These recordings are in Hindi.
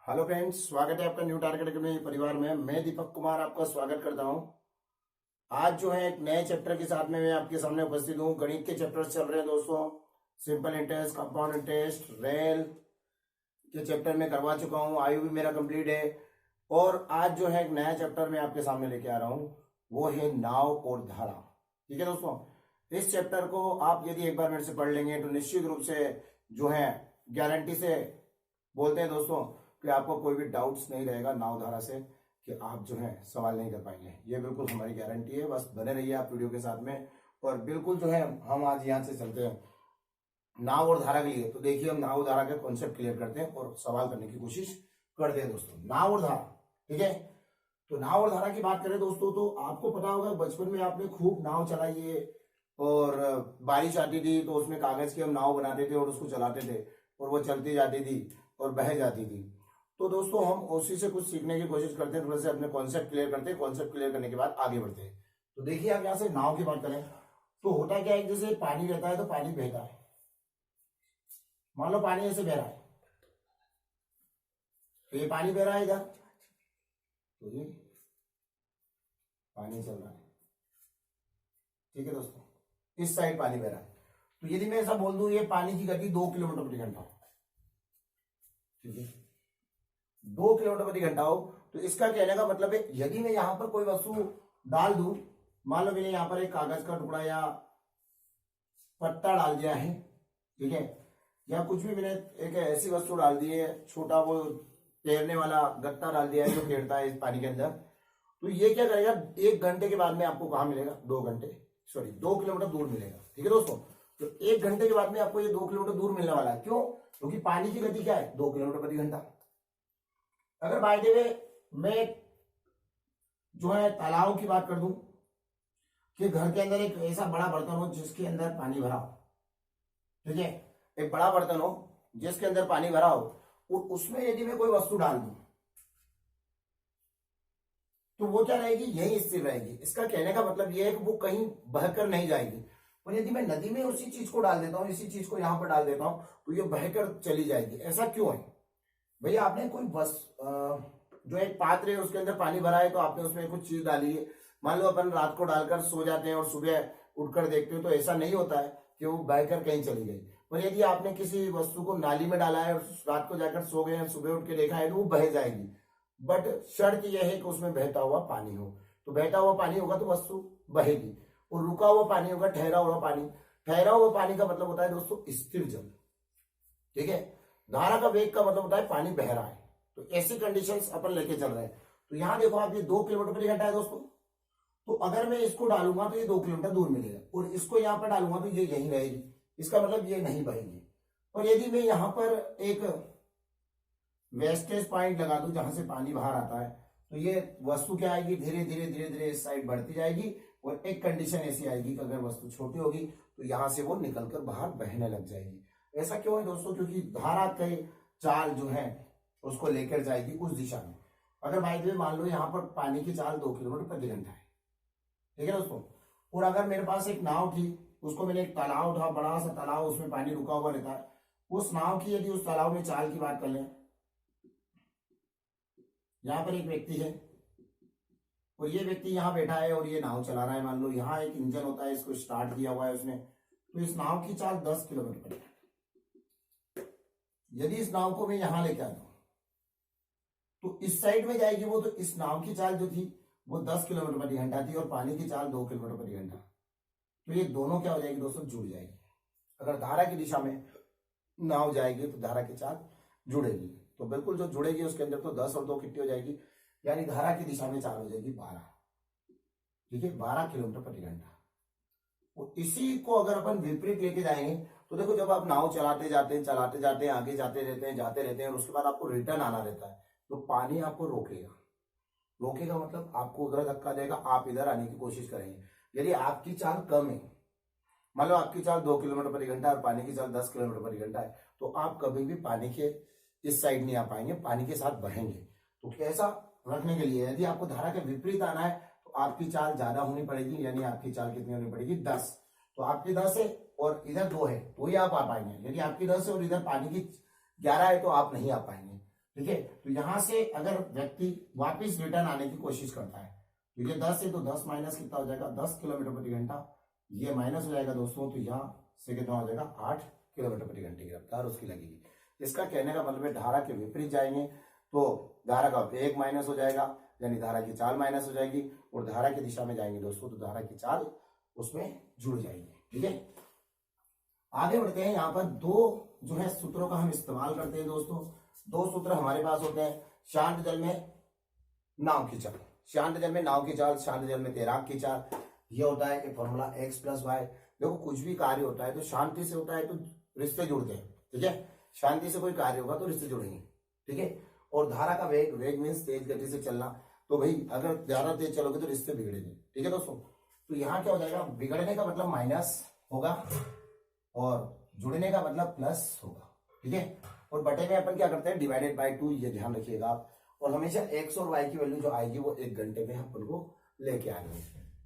हेलो फ्रेंड्स, स्वागत है आपका न्यू टारगेट अकेडमी परिवार में। मैं दीपक कुमार आपका स्वागत करता हूं। आज जो है एक नए चैप्टर के साथ में मैं आपके सामने उपस्थित हूं। गणित के चैप्टर्स चल रहे हैं दोस्तों। Simple interest, compound interest, rail के चैप्टर में करवा चुका हूं। आयु भी मेरा कंप्लीट है। और आज जो है एक नया चैप्टर मैं आपके सामने लेके आ रहा हूं, वो है नाव और धारा। ठीक है दोस्तों, इस चैप्टर को आप यदि एक बार मेरे से पढ़ लेंगे तो निश्चित रूप से जो है गारंटी से बोलते हैं दोस्तों कि आपको कोई भी डाउट्स नहीं रहेगा नाव धारा से, कि आप जो है सवाल नहीं कर पाएंगे। ये बिल्कुल हमारी गारंटी है। बस बने रहिए आप वीडियो के साथ में। और बिल्कुल जो है हम आज यहाँ से चलते हैं नाव और धारा के लिए। तो देखिए, हम नाव धारा का कॉन्सेप्ट क्लियर करते हैं और सवाल करने की कोशिश करते हैं दोस्तों। नाव और धारा, ठीक है। तो नाव और धारा की बात करें दोस्तों, तो आपको पता होगा बचपन में आपने खूब नाव चलाई है। और बारिश आती थी तो उसमें कागज की हम नाव बनाते थे और उसको चलाते थे, और वो चलती जाती थी और बह जाती थी। तो दोस्तों हम उसी से कुछ सीखने की कोशिश करते हैं, थोड़े से अपने कॉन्सेप्ट क्लियर करते हैं। कॉन्सेप्ट क्लियर करने के बाद आगे बढ़ते हैं। तो देखिए, आप यहाँ से नाव की बात करें तो होता क्या है, जैसे पानी रहता है तो पानी बहता है। मान लो पानी ऐसे बह रहा है, तो ये पानी बह रहा है इधर, तो ये पानी चल रहा है। ठीक है दोस्तों, इस साइड पानी बह रहा है। तो यदि मैं ऐसा बोल दूं ये पानी की गति 2 किलोमीटर प्रति घंटा, ठीक है, 2 किलोमीटर प्रति घंटा हो, तो इसका कहने का मतलब है यदि मैं यहां पर कोई वस्तु डाल दूं, मान लो मैंने यहां पर एक कागज का टुकड़ा या पत्ता डाल दिया है, ठीक है, या कुछ भी मैंने एक ऐसी वस्तु डाल दी है, छोटा वो तैरने वाला गत्ता डाल दिया है जो तैरता है इस पानी के अंदर, तो ये क्या करेगा, 1 घंटे के बाद में आपको कहां मिलेगा, 2 किलोमीटर दूर मिलेगा। ठीक है दोस्तों, तो 1 घंटे के बाद में आपको ये 2 किलोमीटर दूर मिलने वाला है। क्यों? क्योंकि पानी की गति क्या है, 2 किलोमीटर प्रति घंटा। अगर बाय द वे मैं जो है तालाब की बात कर दूं, कि घर के अंदर एक ऐसा बड़ा बर्तन हो जिसके अंदर पानी भरा हो, ठीक है, एक बड़ा बर्तन हो जिसके अंदर पानी भरा हो, और उसमें यदि मैं कोई वस्तु डाल दूं तो वो क्या रहेगी, यही स्थिर रहेगी। इसका कहने का मतलब ये है कि वो कहीं बहकर नहीं जाएगी। और यदि मैं नदी में उसी चीज को डाल देता हूं, इसी चीज को यहां पर डाल देता हूं, तो ये बहकर चली जाएगी। ऐसा क्यों है भैया? आपने कोई बस जो एक पात्र है उसके अंदर पानी भरा है, तो आपने उसमें कुछ चीज डाली है। मान लो अपन रात को डालकर सो जाते हैं और सुबह उठकर देखते हो, तो ऐसा नहीं होता है कि वो बहकर कहीं चली गई। पर यदि आपने किसी वस्तु को नाली में डाला है और रात को जाकर सो गए हैं, सुबह उठ के देखा है, तो वो बह जाएगी। बट शर्त यह है कि उसमें बहता हुआ पानी हो। तो बहता हुआ पानी होगा तो वस्तु बहेगी, और रुका हुआ पानी होगा, ठहरा हुआ पानी। ठहरा हुआ पानी का मतलब होता है दोस्तों स्थिर जल। ठीक है, धारा का वेग का मतलब होता है पानी बह रहा है। तो ऐसी कंडीशंस अपन लेके चल रहे हैं। तो यहां देखो आप, ये 2 किलोमीटर प्रति घंटा है दोस्तों। तो अगर मैं इसको डालूंगा तो ये 2 किलोमीटर दूर मिलेगा, और इसको यहां पर डालूंगा तो ये यहीं रहेगी। इसका मतलब ये नहीं बहेगी। और यदि मैं यहां पर एक वेस्टेज पॉइंट लगा दूं जहां से पानी बाहर आता है, तो ये वस्तु क्या आएगी, धीरे धीरे धीरे धीरे इस साइड बढ़ती जाएगी। और एक कंडीशन ऐसी आएगी कि अगर वस्तु छोटी होगी तो यहां से वो निकलकर बाहर बहने लग जाएगी। ऐसा क्यों है दोस्तों? क्योंकि धारा के चाल जो है उसको लेकर जाएगी उस दिशा में। अगर बाई द वे मान लो यहाँ पर पानी की चाल 2 किलोमीटर प्रति घंटा है, ठीक है दोस्तों, और अगर मेरे पास एक नाव थी, उसको मैंने एक तालाब था, बड़ा सा तालाब, उसमें पानी रुका हुआ रहता है, उस नाव की यदि उस तालाब में चाल की बात कर लें, यहां पर एक व्यक्ति है और ये व्यक्ति यहां बैठा है और ये नाव चला रहा है। मान लो यहाँ एक इंजन होता है, इसको स्टार्ट किया हुआ है उसने, तो इस नाव की चाल 10 किलोमीटर पर है। यदि इस नाव को मैं यहां लेके आता हूं तो इस साइड में जाएगी वो, तो इस नाव की चाल जो थी वो 10 किलोमीटर प्रति घंटा थी और पानी की चाल 2 किलोमीटर प्रति घंटा। तो ये दोनों क्या हो जाएगी दोस्तों, जुड़ जाएगी। अगर धारा की दिशा में नाव जाएगी तो धारा की चाल जुड़ेगी। तो बिल्कुल जो जुड़ेगी उसके अंदर तो 10 और 2 कितनी हो जाएगी, यानी धारा की दिशा में चाल हो जाएगी 12। ठीक है, 12 किलोमीटर प्रति घंटा। और इसी को अगर अपन विपरीत लेके जाएंगे तो देखो, जब आप नाव चलाते जाते हैं, आगे जाते रहते हैं और उसके बाद आपको रिटर्न आना रहता है, तो पानी आपको रोकेगा मतलब आपको उधर धक्का देगा, आप इधर आने की कोशिश करेंगे। यदि आपकी चाल कम है, मान लो आपकी चाल 2 किलोमीटर प्रति घंटा और पानी की चाल 10 किलोमीटर प्रति घंटा है, तो आप कभी भी पानी के इस साइड नहीं आ पाएंगे, पानी के साथ बहेंगे। तो कैसा रखने के लिए यदि आपको धारा के विपरीत आना है तो आपकी चाल ज्यादा होनी पड़ेगी, यानी आपकी चाल कितनी होनी पड़ेगी, 10। तो आपकी 10 है और इधर 2 है तो ही आप आ पाएंगे। यदि आपकी 10 है और इधर पानी की 11 है तो आप नहीं आ पाएंगे। ठीक है। तो यहां से अगर व्यक्ति वापस रिटर्न आने की कोशिश करता है तो ये 10 है, तो 10 माइनस कितना हो जाएगा 10 किलोमीटर प्रति घंटा, ये माइनस हो जाएगा दोस्तों, तो यहाँ से कितना हो जाएगा 8 किलोमीटर प्रति घंटे की रफ्तार उसकी लगेगी। इसका कहने का मतलब है धारा के विपरीत जाएंगे तो धारा का वेग माइनस हो जाएगा, यानी धारा की चाल माइनस हो जाएगी, और धारा की दिशा में जाएंगे दोस्तों तो धारा की चाल उसमें जुड़ जाएगी। ठीक है, आगे बढ़ते हैं। यहाँ पर दो जो है सूत्रों का हम इस्तेमाल करते हैं दोस्तों। दो सूत्र हमारे पास होते हैं, शांत जल में नाव की चाल, शांत जल में नाव की चाल, शांत जल में तैराक की चाल। ये होता है कि फॉर्मूला x प्लस वाई। देखो कुछ भी कार्य होता है तो शांति से होता है तो रिश्ते जुड़ते हैं। ठीक है, शांति से कोई कार्य होगा तो रिश्ते जुड़ेंगे। ठीक है, और धारा का वेग, वेग मीन्स तेज गति से चलना, तो भाई अगर ज्यादा तेज चलोगे तो रिश्ते बिगड़ेंगे। ठीक है दोस्तों, तो यहाँ क्या हो जाएगा, बिगड़ने का मतलब माइनस होगा और जुड़ने का मतलब प्लस होगा। ठीक है, और बटे में अपन क्या करते हैं, डिवाइडेड बाय 2, ये ध्यान रखिएगा आप। और हमेशा x और y की वैल्यू जो आएगी वो 1 घंटे में अपन को लेके आएंगे।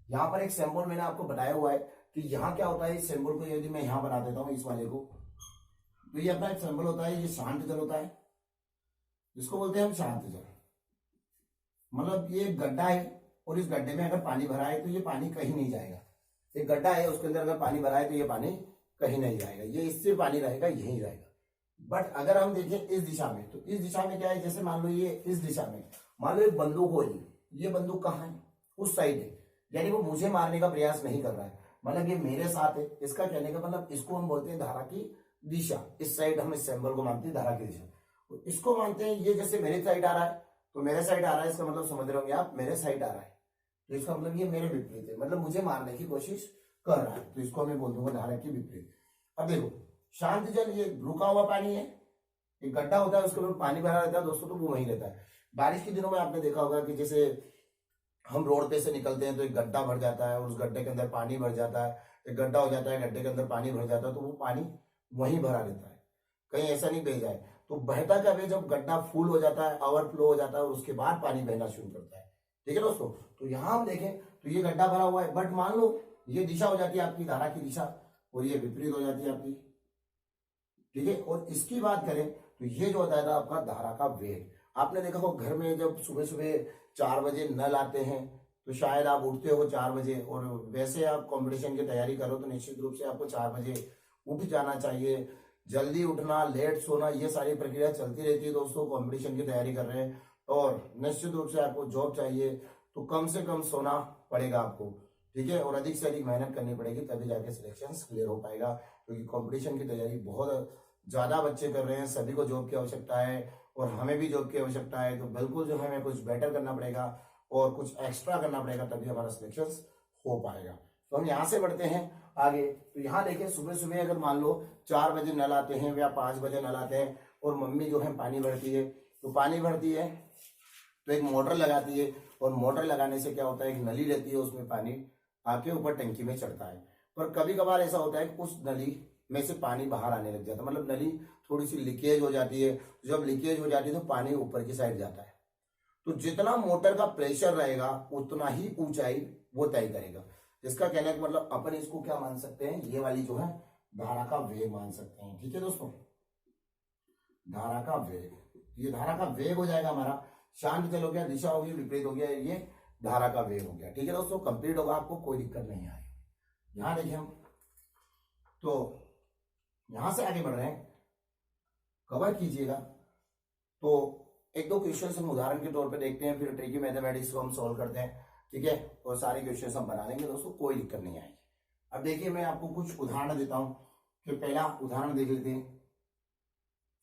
यहाँ पर एक सिंबल मैंने आपको बताया हुआ है कि यहाँ क्या होता है, इस सिंबल को यदि मैं यहाँ बना देता हूँ इस वाले को, तो ये अपना एक सिंबल होता है, ये शांत जल होता है, जिसको बोलते हैं हम शांत जल। मतलब ये गड्ढा है और इस गड्ढे में अगर पानी भरा है तो ये पानी कहीं नहीं जाएगा। एक गड्ढा है उसके अंदर अगर पानी भरा है तो ये पानी कहीं नहीं जाएगा, ये इससे पानी रहेगा यहीं रहेगा। बट अगर हम देखें इस दिशा में, तो इस दिशा में क्या है, जैसे मान लो ये इस दिशा में, मान लो एक बंदूक हो रही है, ये बंदूक कहाँ है, उस साइड है, यानी वो मुझे मारने का प्रयास नहीं कर रहा है, मतलब ये मेरे साथ है। इसका कहने का मतलब इसको हम बोलते हैं धारा की दिशा। इस साइड हम इस सिंबल को मानते हैं धारा की दिशा, तो इसको मानते हैं ये जैसे मेरे साइड आ रहा है तो मेरे साइड आ रहा है, इसका मतलब समझ रहे होंगे आप, मेरे साइड आ रहा है तो इसका मतलब ये मेरे विपरीत है, मतलब मुझे मारने की कोशिश कर रहा है, तो इसको मैं बोल दूंगा धारा की विपरीत। अब देखो शांत जल ये रुका हुआ पानी है, एक गड्ढा होता है उसके ऊपर पानी भरा रहता है दोस्तों, तो वो वहीं रहता है। बारिश के दिनों में आपने देखा होगा कि जैसे हम रोड पे से निकलते हैं तो एक गड्ढा भर जाता है और उस गड्ढे के अंदर पानी भर जाता है, एक गड्ढा हो जाता है, गड्ढे के अंदर पानी भर जाता है, तो वो पानी वहीं भरा रहता है, कहीं ऐसा नहीं बह जाए। तो बहता क्या है, जब गड्ढा फुल हो जाता है, ओवरफ्लो हो जाता है और उसके बाद पानी बहना शुरू करता है। ठीक है दोस्तों, तो यहाँ हम देखें तो ये गड्ढा भरा हुआ है, बट मान लो ये दिशा हो जाती है आपकी धारा की दिशा और ये विपरीत हो जाती है आपकी। ठीक है, और इसकी बात करें तो ये जो होता है आपका धारा का वेग। आपने देखा हो घर में जब सुबह सुबह 4 बजे नल आते हैं तो शायद आप उठते हो 4 बजे, और वैसे आप कंपटीशन की तैयारी करो तो निश्चित रूप से आपको 4 बजे उठ जाना चाहिए। जल्दी उठना, लेट सोना, ये सारी प्रक्रिया चलती रहती है दोस्तों। कंपटीशन की तैयारी कर रहे हैं और निश्चित रूप से आपको जॉब चाहिए तो कम से कम सोना पड़ेगा आपको। ठीक है, और अधिक से अधिक मेहनत करनी पड़ेगी, तभी जाके सिलेक्शन क्लियर हो पाएगा, क्योंकि कंपटीशन की तैयारी बहुत ज्यादा बच्चे कर रहे हैं, सभी को जॉब की आवश्यकता है और हमें भी जॉब की आवश्यकता है। तो बिल्कुल जो हमें कुछ बेटर करना पड़ेगा और कुछ एक्स्ट्रा करना पड़ेगा, तभी हमारा सिलेक्शन हो पाएगा। तो हम यहाँ से बढ़ते हैं आगे। तो यहाँ देखिए सुबह सुबह अगर मान लो 4 बजे नल आते हैं या 5 बजे नल आते हैं और मम्मी जो है पानी भरती है, तो पानी भरती है तो एक मोटर लगाती है, और मोटर लगाने से क्या होता है, एक नली रहती है उसमें पानी आके ऊपर टंकी में चढ़ता है। पर कभी कभार ऐसा होता है कि उस नली में से पानी बाहर आने लग जाता है, मतलब नली थोड़ी सी लीकेज हो जाती है। जब लीकेज हो जाती है तो पानी ऊपर की साइड जाता है, तो जितना मोटर का प्रेशर रहेगा उतना ही ऊंचाई वो तय करेगा। इसका कहने का मतलब अपन इसको क्या मान सकते हैं, ये वाली जो है धारा का वेग मान सकते हैं। ठीक है दोस्तों, धारा का वेग, ये धारा का वेग हो जाएगा हमारा। शांत जल हो गया, दिशा होगी विपरीत हो गया, ये धारा का वेग हो गया। ठीक है दोस्तों, कंप्लीट होगा, आपको कोई दिक्कत नहीं आएगी। यहां देखिए हम तो यहां से आगे बढ़ रहे हैं, कवर कीजिएगा। तो एक दो क्वेश्चन हम उदाहरण के तौर पे देखते हैं, फिर ट्रिकी मैथमेटिक्स को हम सॉल्व करते हैं। ठीक है, और सारे क्वेश्चन हम बना लेंगे दोस्तों, कोई दिक्कत नहीं आएगी। अब देखिए मैं आपको कुछ उदाहरण देता हूं, कि पहला उदाहरण देख लेते हैं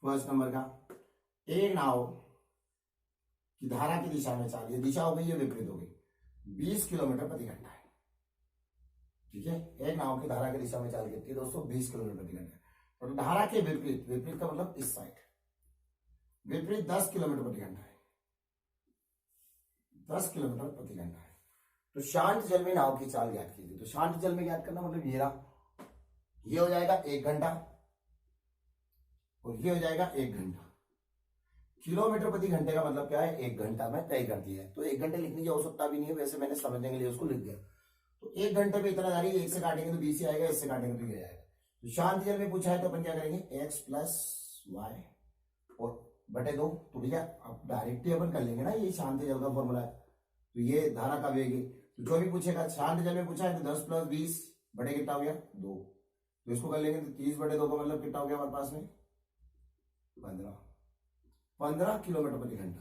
फर्स्ट नंबर का। एक नाव की धारा की दिशा में चाल, ये दिशा हो गई, ये विपरीत हो गई, 20 किलोमीटर प्रति घंटा है। ठीक है, एक नाव की धारा की दिशा में चाल कितनी है दोस्तों, 20 किलोमीटर प्रति घंटा। और धारा के विपरीत, विपरीत का मतलब इस साइड, विपरीत 10 किलोमीटर प्रति घंटा है, 10 किलोमीटर प्रति घंटा है। तो शांत जल में नाव की चाल ज्ञात कीजिए। तो शांत जल में ज्ञात करना मतलब ये हो जाएगा 1 घंटा और ये हो जाएगा 1 घंटा। किलोमीटर प्रति घंटे का मतलब क्या है, 1 घंटा में तय कर दिया है। तो 1 घंटे लिखने की आवश्यकता भी नहीं है, वैसे मैंने समझने के लिए उसको लिख दिया। तो 1 घंटे पे इतना जा रही है, 1 से काटेंगे तो 20 ही आएगा, इससे काटेंगे तो ये आएगा। तो शांत जल में पूछा है तो अपन क्या करेंगे, x प्लस वाई, और बटे 2। तो भैया अब डायरेक्ट ही अपन कर लेंगे ना, ये शांत जल का फॉर्मूला है। तो ये धारा का वेग है, तो जो भी पूछेगा शांत जल में पूछा है तो 10 + 20 बटे कितना हो गया 2। तो इसको कर लेंगे तो 30/2 का मतलब कितना हो गया हमारे पास में 15 किलोमीटर प्रति घंटा।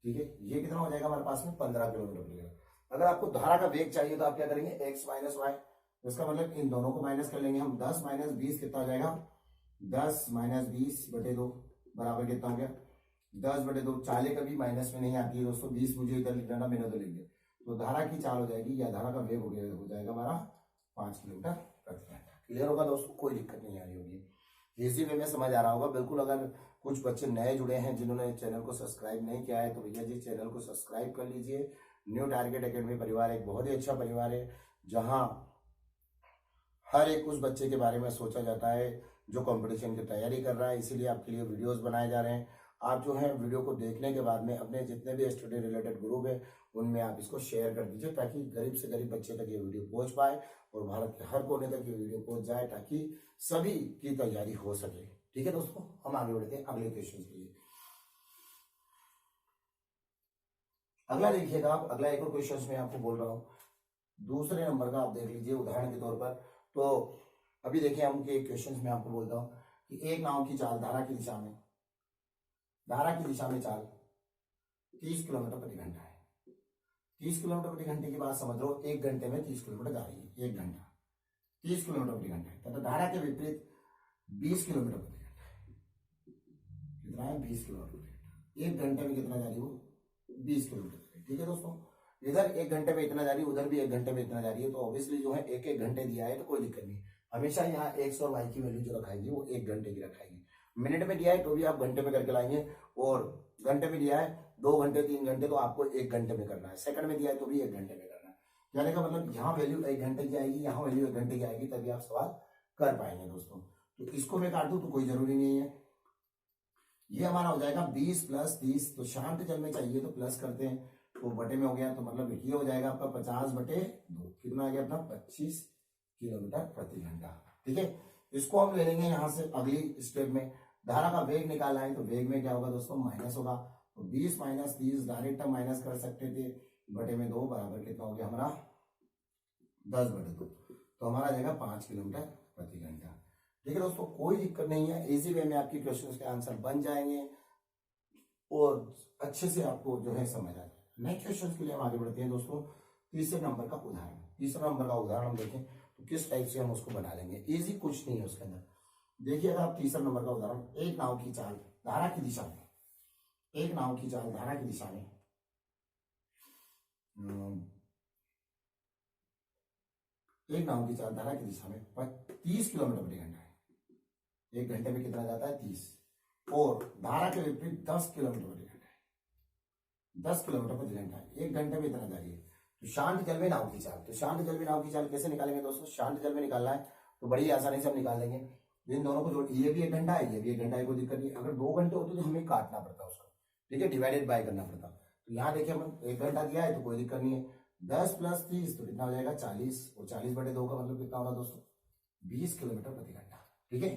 ठीक है, ये कितना हो जाएगा हमारे पास में 15 किलोमीटर प्रति घंटा। अगर आपको धारा का वेग चाहिए तो आप क्या करेंगे x - y, इसका मतलब इन दोनों को माइनस कर लेंगे हम। 10 - 20 कितना हो जाएगा 10 - 20/2 बराबर कितना हो गया 10/2। चाले कभी माइनस में नहीं आती है दोस्तों, 20 मुझे इधर लिख लेना, मैंने उधर लिख दिया। तो धारा की चाल हो जाएगी या धारा का वेग हो जाएगा हमारा 5 किलोमीटर प्रति घंटा। क्लियर होगा दोस्तों, कोई दिक्कत नहीं आ रही होगी, इसी वे में समझ आ रहा होगा बिल्कुल। अगर कुछ बच्चे नए जुड़े हैं जिन्होंने चैनल को सब्सक्राइब नहीं किया है तो भैया जी चैनल को सब्सक्राइब कर लीजिए। न्यू टारगेट एकेडमी परिवार एक बहुत ही अच्छा परिवार है, जहां हर एक उस बच्चे के बारे में सोचा जाता है जो कंपटीशन की तैयारी कर रहा है। इसीलिए आपके लिए वीडियोस बनाए जा रहे हैं। आप जो है वीडियो को देखने के बाद में अपने जितने भी स्टडी रिलेटेड ग्रुप है उनमें आप इसको शेयर कर दीजिए, ताकि गरीब से गरीब बच्चे तक ये वीडियो पहुंच पाए और भारत के हर कोने तक ये वीडियो पहुंच जाए, ताकि सभी की तैयारी हो सके। ठीक है दोस्तों, हम आगे बढ़ते हैं अगले क्वेश्चन के लिए। अगला देखिएगा आप, अगला एक और क्वेश्चन में आपको बोल रहा हूं, दूसरे नंबर का आप देख लीजिए उदाहरण के तौर पर। तो अभी देखिए हम के क्वेश्चन में आपको बोलता हूं कि एक नाव की चाल धारा की दिशा में चाल 30 किलोमीटर प्रति घंटा है। 30 किलोमीटर प्रति घंटे की बात समझ लो, 1 घंटे में 30 किलोमीटर जा रही है, 1 घंटा 30 किलोमीटर प्रति घंटा है। तथा धारा के विपरीत 20 किलोमीटर प्रति घंटा है। कितना है 20 किलोमीटर प्रति घंटा। 1 घंटे में कितना जा रही है वो 20 किलोमीटर। ठीक है दोस्तों, इधर 1 घंटे में इतना जा रही है, उधर भी 1 घंटे में इतना जा रही है। तो ऑब्वियसली जो है 1-1 घंटे दिया है तो कोई दिक्कत नहीं। हमेशा यहाँ एक्स और वाई की वैल्यू जो रखाएगी वो 1 घंटे की रखाएगी। मिनट में दिया है तो भी आप घंटे में करके लाएंगे, और घंटे में दिया है 2 घंटे 3 घंटे तो आपको 1 घंटे में करना है। सेकंड में दिया है तो भी 1 घंटे में करना है। कहने का मतलब यहाँ वैल्यू 1 घंटे की आएगी, यहाँ वैल्यू 1 घंटे की आएगी, तभी आप सवाल कर पाएंगे दोस्तों। तो इसको मैं काट दूं तो कोई जरूरी नहीं है। ये हमारा हो जाएगा 20 + 30। तो शांत जल में चाहिए तो प्लस करते हैं, तो बटे में हो गया, तो मतलब ये हो जाएगा आपका 50/2। कितना आ गया अपना 25 किलोमीटर प्रति घंटा। ठीक है, इसको हम ले लेंगे यहाँ से अगली स्टेप में। धारा का वेग निकालना है तो वेग में क्या होगा दोस्तों माइनस होगा। तो 20 - 30 डायरेक्ट हम माइनस कर सकते थे, बटे में 2 बराबर कितना हो गया हमारा 10/2। तो हमारा जाएगा 5 किलोमीटर प्रति घंटा। ठीक है दोस्तों, कोई दिक्कत नहीं है, इजी वे में आपकी क्वेश्चन के आंसर बन जाएंगे और अच्छे से आपको जो है समझ आ जाए। नेक्स्ट क्वेश्चन के लिए हम आगे बढ़ते हैं दोस्तों। तीसरे नंबर का उदाहरण हम देखें तो किस टाइप से हम उसको बना लेंगे। इजी कुछ नहीं है उसके अंदर। देखिए अगर आप तीसरा नंबर का उदाहरण, एक नाव की चाल धारा की दिशा में 30 किलोमीटर प्रति घंटा है। 1 घंटे में कितना जाता है 30, और धारा के विपरीत 10 किलोमीटर प्रति घंटा है। 10 किलोमीटर प्रति घंटा है, 1 घंटे में इतना जा रही है। तो शांत जल में नाव की चाल, तो शांत जल में नाव की चाल कैसे निकालेंगे दोस्तों। शांत जल में निकालना है तो बड़ी आसानी से हम निकाल लेंगे। इन दोनों को जोड़, ये भी 1 घंटा है, ये भी 1 घंटा है, कोई दिक्कत नहीं। अगर 2 घंटे होते तो हमें काटना पड़ता उसको, ठीक है, डिवाइडेड बाय करना पड़ता। तो यहाँ देखिए हम 1 घंटा दिया है तो कोई दिक्कत नहीं है। 10 + 30 तो कितना हो जाएगा 40, और 40/2 का मतलब कितना होगा दोस्तों 20 किलोमीटर प्रति घंटा। ठीक है,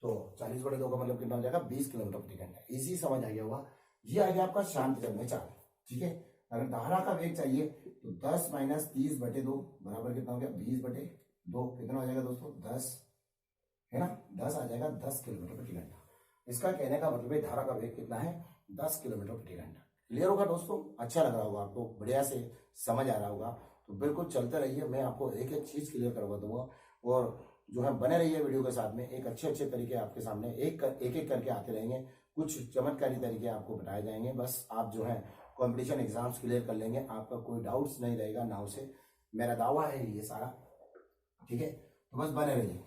तो 40/2 का मतलब कितना हो जाएगा 20 किलोमीटर प्रति घंटा। इसी समझ आ गया होगा। ये आ गया आपका शांत जल में चाल। ठीक है, अगर धारा का वेग चाहिए तो 10 - 30/2 बराबर कितना हो गया 20/2। कितना हो जाएगा दोस्तों 10, है ना, 10 आ जाएगा 10 किलोमीटर प्रति घंटा। इसका कहने का मतलब है धारा का वेग कितना है 10 किलोमीटर प्रति घंटा। क्लियर होगा दोस्तों, अच्छा लग रहा होगा आपको, बढ़िया से समझ आ रहा होगा। तो बिल्कुल चलते रहिए, मैं आपको एक एक चीज क्लियर करवा दूंगा, और जो है बने रहिए वीडियो के साथ में। एक अच्छे तरीके आपके सामने एक एक करके आते रहेंगे, कुछ चमत्कारी तरीके आपको बताए जाएंगे। बस आप जो है कॉम्पिटिशन एग्जाम्स क्लियर कर लेंगे, आपका कोई डाउट्स नहीं रहेगा नाव से, मेरा दावा है ये सारा। ठीक है, तो बस बने रहिए।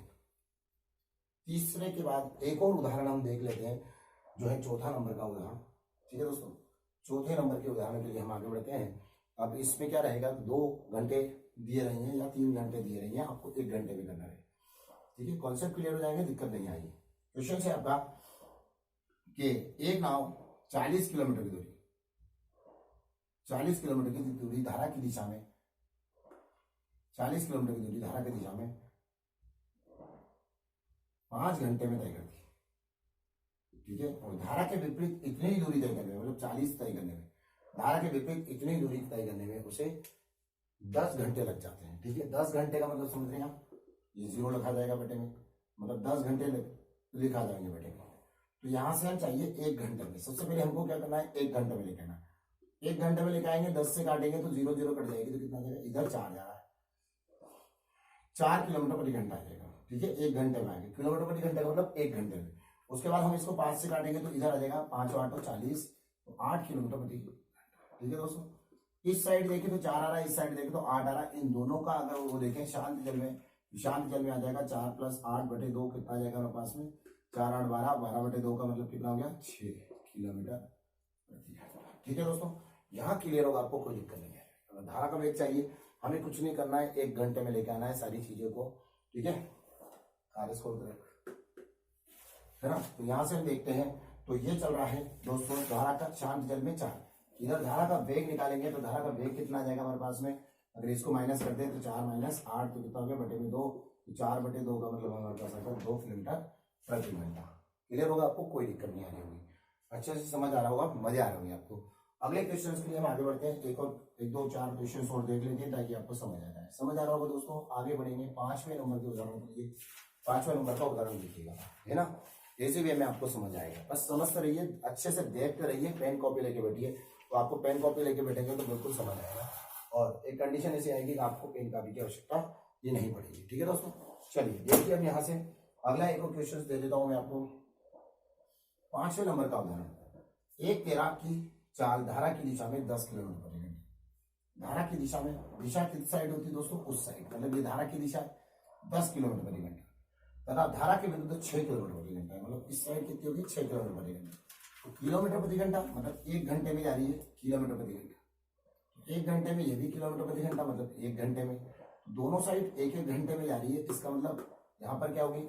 तीसरे के बाद एक और उदाहरण हम देख लेते हैं, जो है चौथा नंबर का उदाहरण। ठीक है दोस्तों, चौथे नंबर के उदाहरण के लिए हम आगे बढ़ते हैं। अब इसमें क्या रहेगा, 2 घंटे दिए रहे हैं या 3 घंटे दिए रहे हैं, आपको 1 घंटे में करना है। ठीक है, कॉन्सेप्ट क्लियर हो जाएगा, दिक्कत नहीं आएगी। क्वेश्चन है आपका कि एक नाव 40 किलोमीटर की दूरी धारा की दिशा में 40 किलोमीटर की दूरी धारा की दिशा में 5 घंटे में तय करती है। ठीक है। और धारा के विपरीत इतनी ही दूरी तय करने में, मतलब 40 तय करने में, धारा के विपरीत इतनी ही दूरी तय करने में उसे 10 घंटे लग जाते हैं। ठीक है, 10 घंटे का मतलब समझ रहे हैं आप, ये 0 लिखा जाएगा बटे में, मतलब 10 घंटे लिखा जाएंगे बटे में। तो यहां से हम चाहिए 1 घंटे में। सबसे पहले हमको क्या करना है, 1 घंटे में लेके आना। 1 घंटे में लेके आएंगे, 10 से काटेंगे तो 0 0 कट जाएगी, तो कितना जाएगा, इधर 4 जा रहा है, 4 किलोमीटर प्रति घंटा आ जाएगा। ठीक है, 1 घंटे में आएगा, किलोमीटर प्रति घंटे का मतलब 1 घंटे में। उसके बाद हम इसको 5 से काटेंगे तो इधर आ जाएगा 5 8 40, तो 8 किलोमीटर प्रति घंटा। ठीक है दोस्तों, इस साइड देखें तो 4 आ रहा है, इस साइड देखें तो 8 आ रहा है। इन दोनों का अगर वो देखें शांत जल में, शांत जल में आ जाएगा 4 + 8 बटे 2, कितना आ जाएगा हमारे पास में, 4 8 12, 12 बटे 2 का मतलब कितना हो गया, 6 किलोमीटर प्रति घंटा। ठीक है दोस्तों, यहाँ क्लियर होगा, आपको कोई दिक्कत नहीं है। अगर धारा का वेग चाहिए, हमें कुछ नहीं करना है, 1 घंटे में लेके आना है सारी चीजों को। ठीक है, कार्य खोल करें, है ना। तो यहां से हम देखते हैं, तो ये चल रहा है दोस्तों धारा का शांत जल में 4। इधर धारा का वेग निकालेंगे तो धारा का वेग कितना आ जाएगा हमारे पास में, अगर इसको माइनस करते हैं तो 4 - 8 तो कितना हो गया, बटे में 2, तो 4 बटे 2 का मतलब हमारे पास आता है 2 किलोमीटर प्रति घंटा। क्लियर होगा, आपको कोई दिक्कत नहीं आ रही होगी, अच्छे से समझ आ रहा होगा, मजे आ रहे होंगे आपको। अगले क्वेश्चन के लिए हम आगे बढ़ते हैं, एक दो चार क्वेश्चन और देख लेते हैं ताकि आपको समझ आ जाए। समझ आ रहा होगा दोस्तों, आगे बढ़ेंगे। 5वें नंबर के उदाहरण के लिए, 5वें नंबर का उदाहरण देखिएगा, है ना। ऐसे भी हमें आपको समझ आएगा, बस समझते रहिए, अच्छे से देखते रहिए, पेन कॉपी लेके बैठिए। तो आपको पेन कॉपी लेके बैठेंगे तो बिल्कुल समझ आएगा, और एक कंडीशन ऐसी आएगी कि आपको पेन कॉपी की आवश्यकता ये नहीं पड़ेगी। ठीक है दोस्तों, चलिए देखिए अब यहाँ से अगला एक और क्वेश्चन दे देता हूं मैं आपको। 5वें नंबर का उदाहरण, एक तैराक की चाल धारा की दिशा में 10 किलोमीटर प्रति घंटा। धारा की दिशा में, दिशा किस साइड होती है दोस्तों, उस साइड, मतलब ये धारा की दिशा 10 किलोमीटर प्रति घंटा, तथा धारा के विरुद्ध 6 किलोमीटर प्रति घंटा है, मतलब इस साइड कितनी होगी, 6 किलोमीटर प्रति घंटा। तो किलोमीटर प्रति घंटा मतलब 1 घंटे में जा रही है किलोमीटर प्रति घंटा, 1 घंटे में ये भी किलोमीटर प्रति घंटा मतलब 1 घंटे में, दोनों साइड 1 घंटे में जा रही है। इसका मतलब यहाँ पर क्या होगी,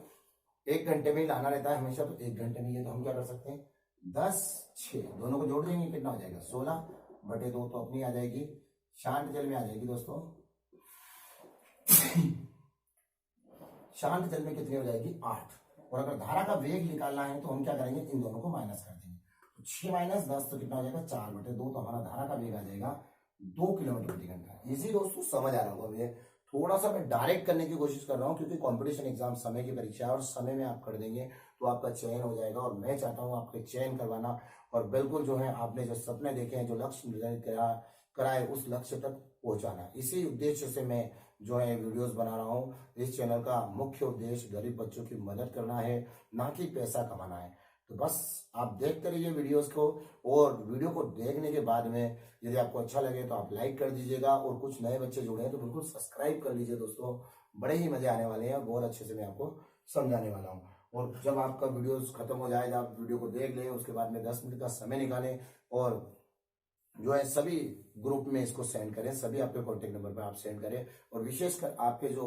1 घंटे में ही लाना रहता है हमेशा, तो 1 घंटे में ये, तो हम क्या कर सकते हैं, 10 6 दोनों को जोड़ देंगे, कितना हो जाएगा, 16 बटे 2, तो अपनी आ जाएगी शांत जल में आ जाएगी दोस्तों शांत जल में कितनी हो जाएगी, 8। और अगर धारा का वेग निकालना है तो हम क्या करेंगे, इन दोनों को माइनस कर देंगे, तो 6 - 10 तो कितना हो जाएगा, 4 बटे 2, तो हमारा धारा का वेग आ जाएगा 2 किलोमीटर प्रति घंटा। इजी दोस्तों, समझ आ रहा होगा मुझे। थोड़ा सा मैं डायरेक्ट करने की कोशिश कर रहा हूँ, क्योंकि कंपटीशन एग्जाम समय की परीक्षा है, और समय में आप कर देंगे तो आपका चयन हो जाएगा, और मैं चाहता हूँ आपके चयन करवाना, और बिल्कुल जो है आपने जो सपने देखे हैं, जो लक्ष्य निर्धारित कराए, उस लक्ष्य तक पहुंचाना। इसी उद्देश्य से मैं जो है वीडियोस बना रहा हूँ। इस चैनल का मुख्य उद्देश्य गरीब बच्चों की मदद करना है, ना कि पैसा कमाना है। तो बस आप देखते रहिए वीडियोस को, और वीडियो को देखने के बाद में यदि आपको अच्छा लगे तो आप लाइक कर दीजिएगा, और कुछ नए बच्चे जुड़े हैं तो बिल्कुल सब्सक्राइब कर लीजिए दोस्तों। बड़े ही मजे आने वाले हैं, बहुत अच्छे से मैं आपको समझाने वाला हूँ। और जब आपका वीडियो खत्म हो जाए, आप वीडियो को देख लें, उसके बाद में 10 मिनट का समय निकालें, और जो है सभी ग्रुप में इसको सेंड करें, सभी आपके कॉन्टेक्ट नंबर पर आप सेंड करें, और विशेषकर आपके जो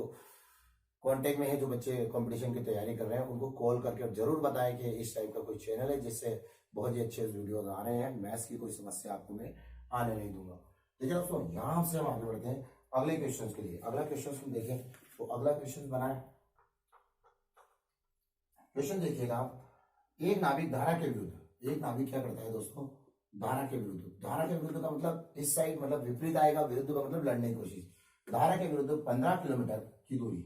कांटेक्ट में है, जो बच्चे कंपटीशन की तैयारी कर रहे हैं, उनको कॉल करके जरूर बताएं कि इस टाइप का कोई चैनल है जिससे बहुत ही अच्छे वीडियोस आ रहे हैं। मैथ्स की कोई समस्या आपको मैं आने नहीं दूंगा। ठीक है दोस्तों, यहां से हम आगे बढ़ते हैं अगले क्वेश्चन के लिए। अगला क्वेश्चन हम देखें, तो अगला क्वेश्चन बनाए, क्वेश्चन देखिएगा आप। एक नाविक धारा के विरुद्ध, एक नाविक क्या करता है दोस्तों, धारा के विरुद्ध। धारा के विरुद्ध का मतलब इस साइड, मतलब विपरीत आएगा, विरुद्ध का मतलब लड़ने की कोशिश। धारा के विरुद्ध 15 किलोमीटर की दूरी,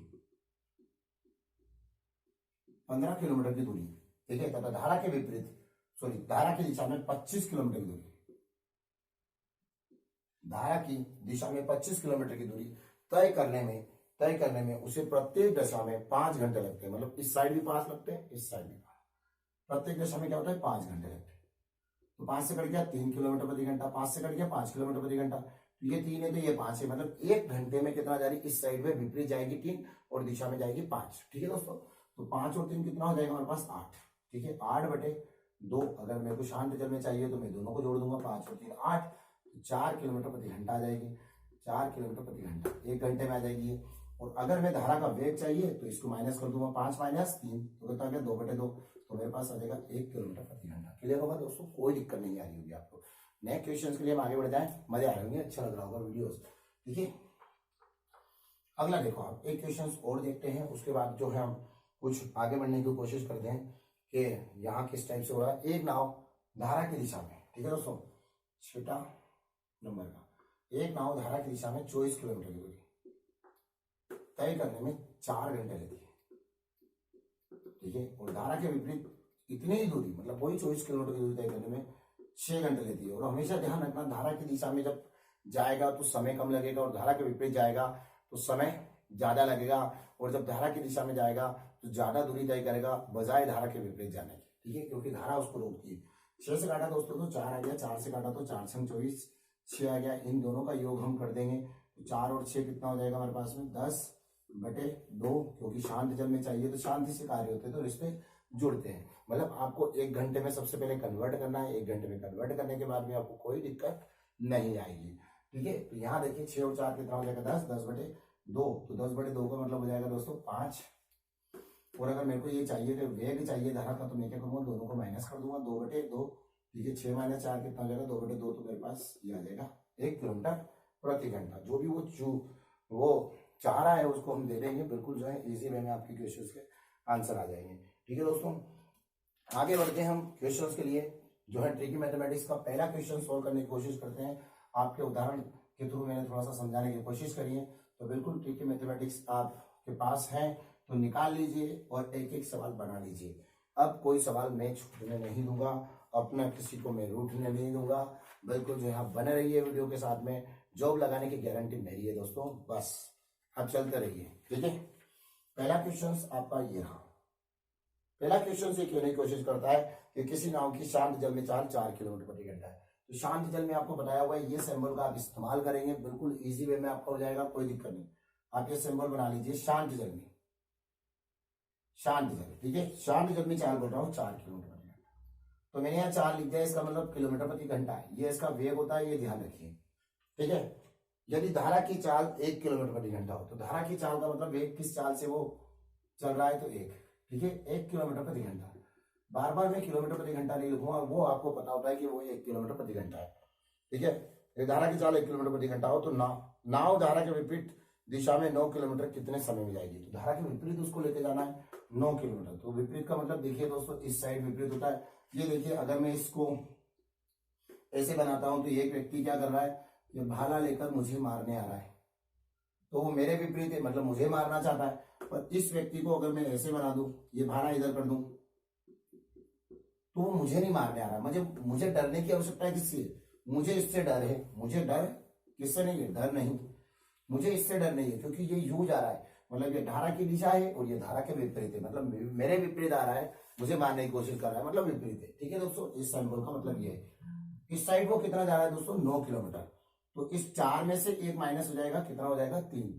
15 किलोमीटर की दूरी, ठीक है, तथा धारा के विपरीत, सॉरी धारा की दिशा में 25 किलोमीटर की दूरी, धारा की दिशा में 25 किलोमीटर की दूरी तय करने में उसे प्रत्येक दशा में 5 घंटे लगते हैं। मतलब इस साइड भी 5 लगते हैं, इस साइड भी 5, प्रत्येक दशा में क्या होता है, 5 घंटे लगते हैं। तो 5 से कट गया 3 किलोमीटर प्रति घंटा, 5 से कट गया 5 किलोमीटर प्रति घंटा, तो ये 3 है तो ये 5 है, मतलब 1 घंटे में कितना जा रही, इस साइड में विपरीत जाएगी 3 और दिशा में जाएगी 5। ठीक है दोस्तों, तो 5 और 3 कितना हो जाएगा हमारे पास, 8। ठीक है, 8 बटे 2, अगर मेरे को शांत जल में चाहिए तो मैं दोनों को जोड़ दूंगा, 5 और 3 8, तो 4 किलोमीटर प्रति घंटा आ जाएगी, 4 किलोमीटर प्रति घंटा 1 घंटे में आ जाएगी। और अगर मैं धारा का वेग चाहिए तो इसको माइनस कर दूंगा, 5 - 3 तो कितना आ गया, 2 बटे 2, तो मेरे पास आ जाएगा 1 किलोमीटर प्रति घंटा। क्लियर होगा दोस्तों, कोई दिक्कत नहीं आ रही होगी आपको। नेक्स्ट क्वेश्चन के लिए हम आगे बढ़ जाए, मजे आ रहे होंगे, अच्छा लग रहा होगा वीडियोस। ठीक है, अगला देखो आप, एक क्वेश्चन और देखते हैं, उसके बाद जो है हम कुछ आगे बढ़ने की कोशिश करते हैं। कि यहाँ किस टाइप से हो रहा है। एक नाव धारा की दिशा में, ठीक है दोस्तों, छठा नंबर का, एक नाव धारा की दिशा में 24 किलोमीटर की दूरी तय करने में 4 घंटे लेती है, ठीक है। और धारा के विपरीत इतनी ही दूरी, मतलब वही 24 किलोमीटर की दूरी तय करने में 6 घंटे लेती है। और हमेशा ध्यान रखना, धारा की दिशा में जब जाएगा तो समय कम लगेगा, और धारा के विपरीत जाएगा तो समय ज्यादा लगेगा। और जब धारा की दिशा में जाएगा तो ज्यादा दूरी तय करेगा बजाय धारा के विपरीत जाने की, ठीक है, क्योंकि धारा उसको रोकती है। 6 से काटा दोस्तों तो 4 आ गया, 4 से काटा तो 4 संग 24, 6 आ गया। इन दोनों का योग हम कर देंगे तो 4 और 6 कितना हो जाएगा हमारे पास में 10/2, क्योंकि शांत जल में चाहिए तो शांति से कार्य होते हैं तो रिश्ते जुड़ते हैं। मतलब आपको 1 घंटे में सबसे पहले कन्वर्ट करना है, 1 घंटे में कन्वर्ट करने के बाद भी आपको कोई दिक्कत नहीं आएगी, ठीक है। तो यहाँ देखिए 6 और 4 कितना हो जाएगा 10, 10/2, तो 10/2 का मतलब हो जाएगा दोस्तों 5। और अगर मेरे को ये चाहिए कि वेग चाहिए धारा का, तो मैं क्या करूंगा, दोनों को माइनस कर दूंगा, 2/2, ठीक है। 6 - 4 कितना हो जाएगा 2/2, तो मेरे पास ये आ जाएगा 1 किलोमीटर प्रति घंटा। जो भी वो चाह रहा है उसको हम दे देंगे, बिल्कुल जो है इजी वे में आपके क्वेश्चन के आंसर आ जाएंगे, ठीक है दोस्तों। आगे बढ़ते हैं हम क्वेश्चंस के लिए, जो है ट्रिकी मैथमेटिक्स का पहला क्वेश्चन सोल्व करने की कोशिश करते हैं। आपके उदाहरण के थ्रू मैंने थोड़ा सा समझाने की कोशिश करी है, तो बिल्कुल ट्रिकी मैथमेटिक्स आपके पास है तो निकाल लीजिए और एक एक सवाल बना लीजिए। अब कोई सवाल मैं छूटने नहीं दूंगा, अपना किसी को मैं रूठने नहीं दूंगा, बिल्कुल जो है बने रहिए वीडियो के साथ में। जॉब लगाने की गारंटी मेरी है दोस्तों, बस अब चलते रहिए, ठीक है। पहला क्वेश्चन आपका ये रहा। पहला क्वेश्चन से कहने की कोशिश करता है कि किसी नाव की शांत जल में चाल 4 किलोमीटर प्रति घंटा है। तो शांत जल में आपको बताया हुआ है, ये सिंबल का आप इस्तेमाल करेंगे, बिल्कुल इजी वे में आपका हो जाएगा, कोई दिक्कत नहीं। आप ये सिंबल बना लीजिए शांत जल में, शांत जल, ठीक है। शांत जल में चाल बोल रहा हूँ 4 किलोमीटर प्रति घंटा, तो मैंने यहाँ 4 लिख दिया, इसका मतलब किलोमीटर प्रति घंटा है, ये इसका वेग होता है, ये ध्यान रखिए, ठीक है। यदि धारा की चाल 1 किलोमीटर प्रति घंटा हो, तो धारा की चाल का मतलब वेग किस चाल से वो चल रहा है, तो 1, ठीक है, 1 किलोमीटर प्रति घंटा। बार बार मैं किलोमीटर प्रति घंटा नहीं लिखूंगा, वो आपको पता होता है कि वो 1 किलोमीटर प्रति घंटा है, ठीक है। यदि धारा की चाल 1 किलोमीटर प्रति घंटा हो तो नाव धारा के विपरीत दिशा में 9 किलोमीटर कितने समय में जाएगी। तो धारा के विपरीत उसको लेके जाना है 9 किलोमीटर। तो विपरीत का मतलब देखिए दोस्तों, इस साइड विपरीत होता है। ये देखिए, अगर मैं इसको ऐसे बनाता हूं तो एक व्यक्ति क्या कर रहा है, ये भाला लेकर मुझे मारने आ रहा है, तो वो मेरे विपरीत है, मतलब मुझे मारना चाहता है। पर इस व्यक्ति को अगर मैं ऐसे बना दूं, ये भाला इधर कर दूं, तो वो मुझे नहीं मारने आ रहा। मुझे डरने की आवश्यकता है किससे, मुझे इससे डर है। मुझे डर किससे नहीं है, डर नहीं, मुझे इससे डर नहीं है, क्योंकि ये यूं जा रहा है, मतलब ये धारा की दिशा है और ये धारा के विपरीत है, मतलब मेरे विपरीत आ रहा है, मुझे मारने की कोशिश कर रहा है, मतलब विपरीत है, ठीक है दोस्तों। इस सिंबल का मतलब ये है। इस साइड को कितना जा रहा है दोस्तों, 9 किलोमीटर। तो इस 4 में से 1 माइनस हो जाएगा, कितना हो जाएगा 3,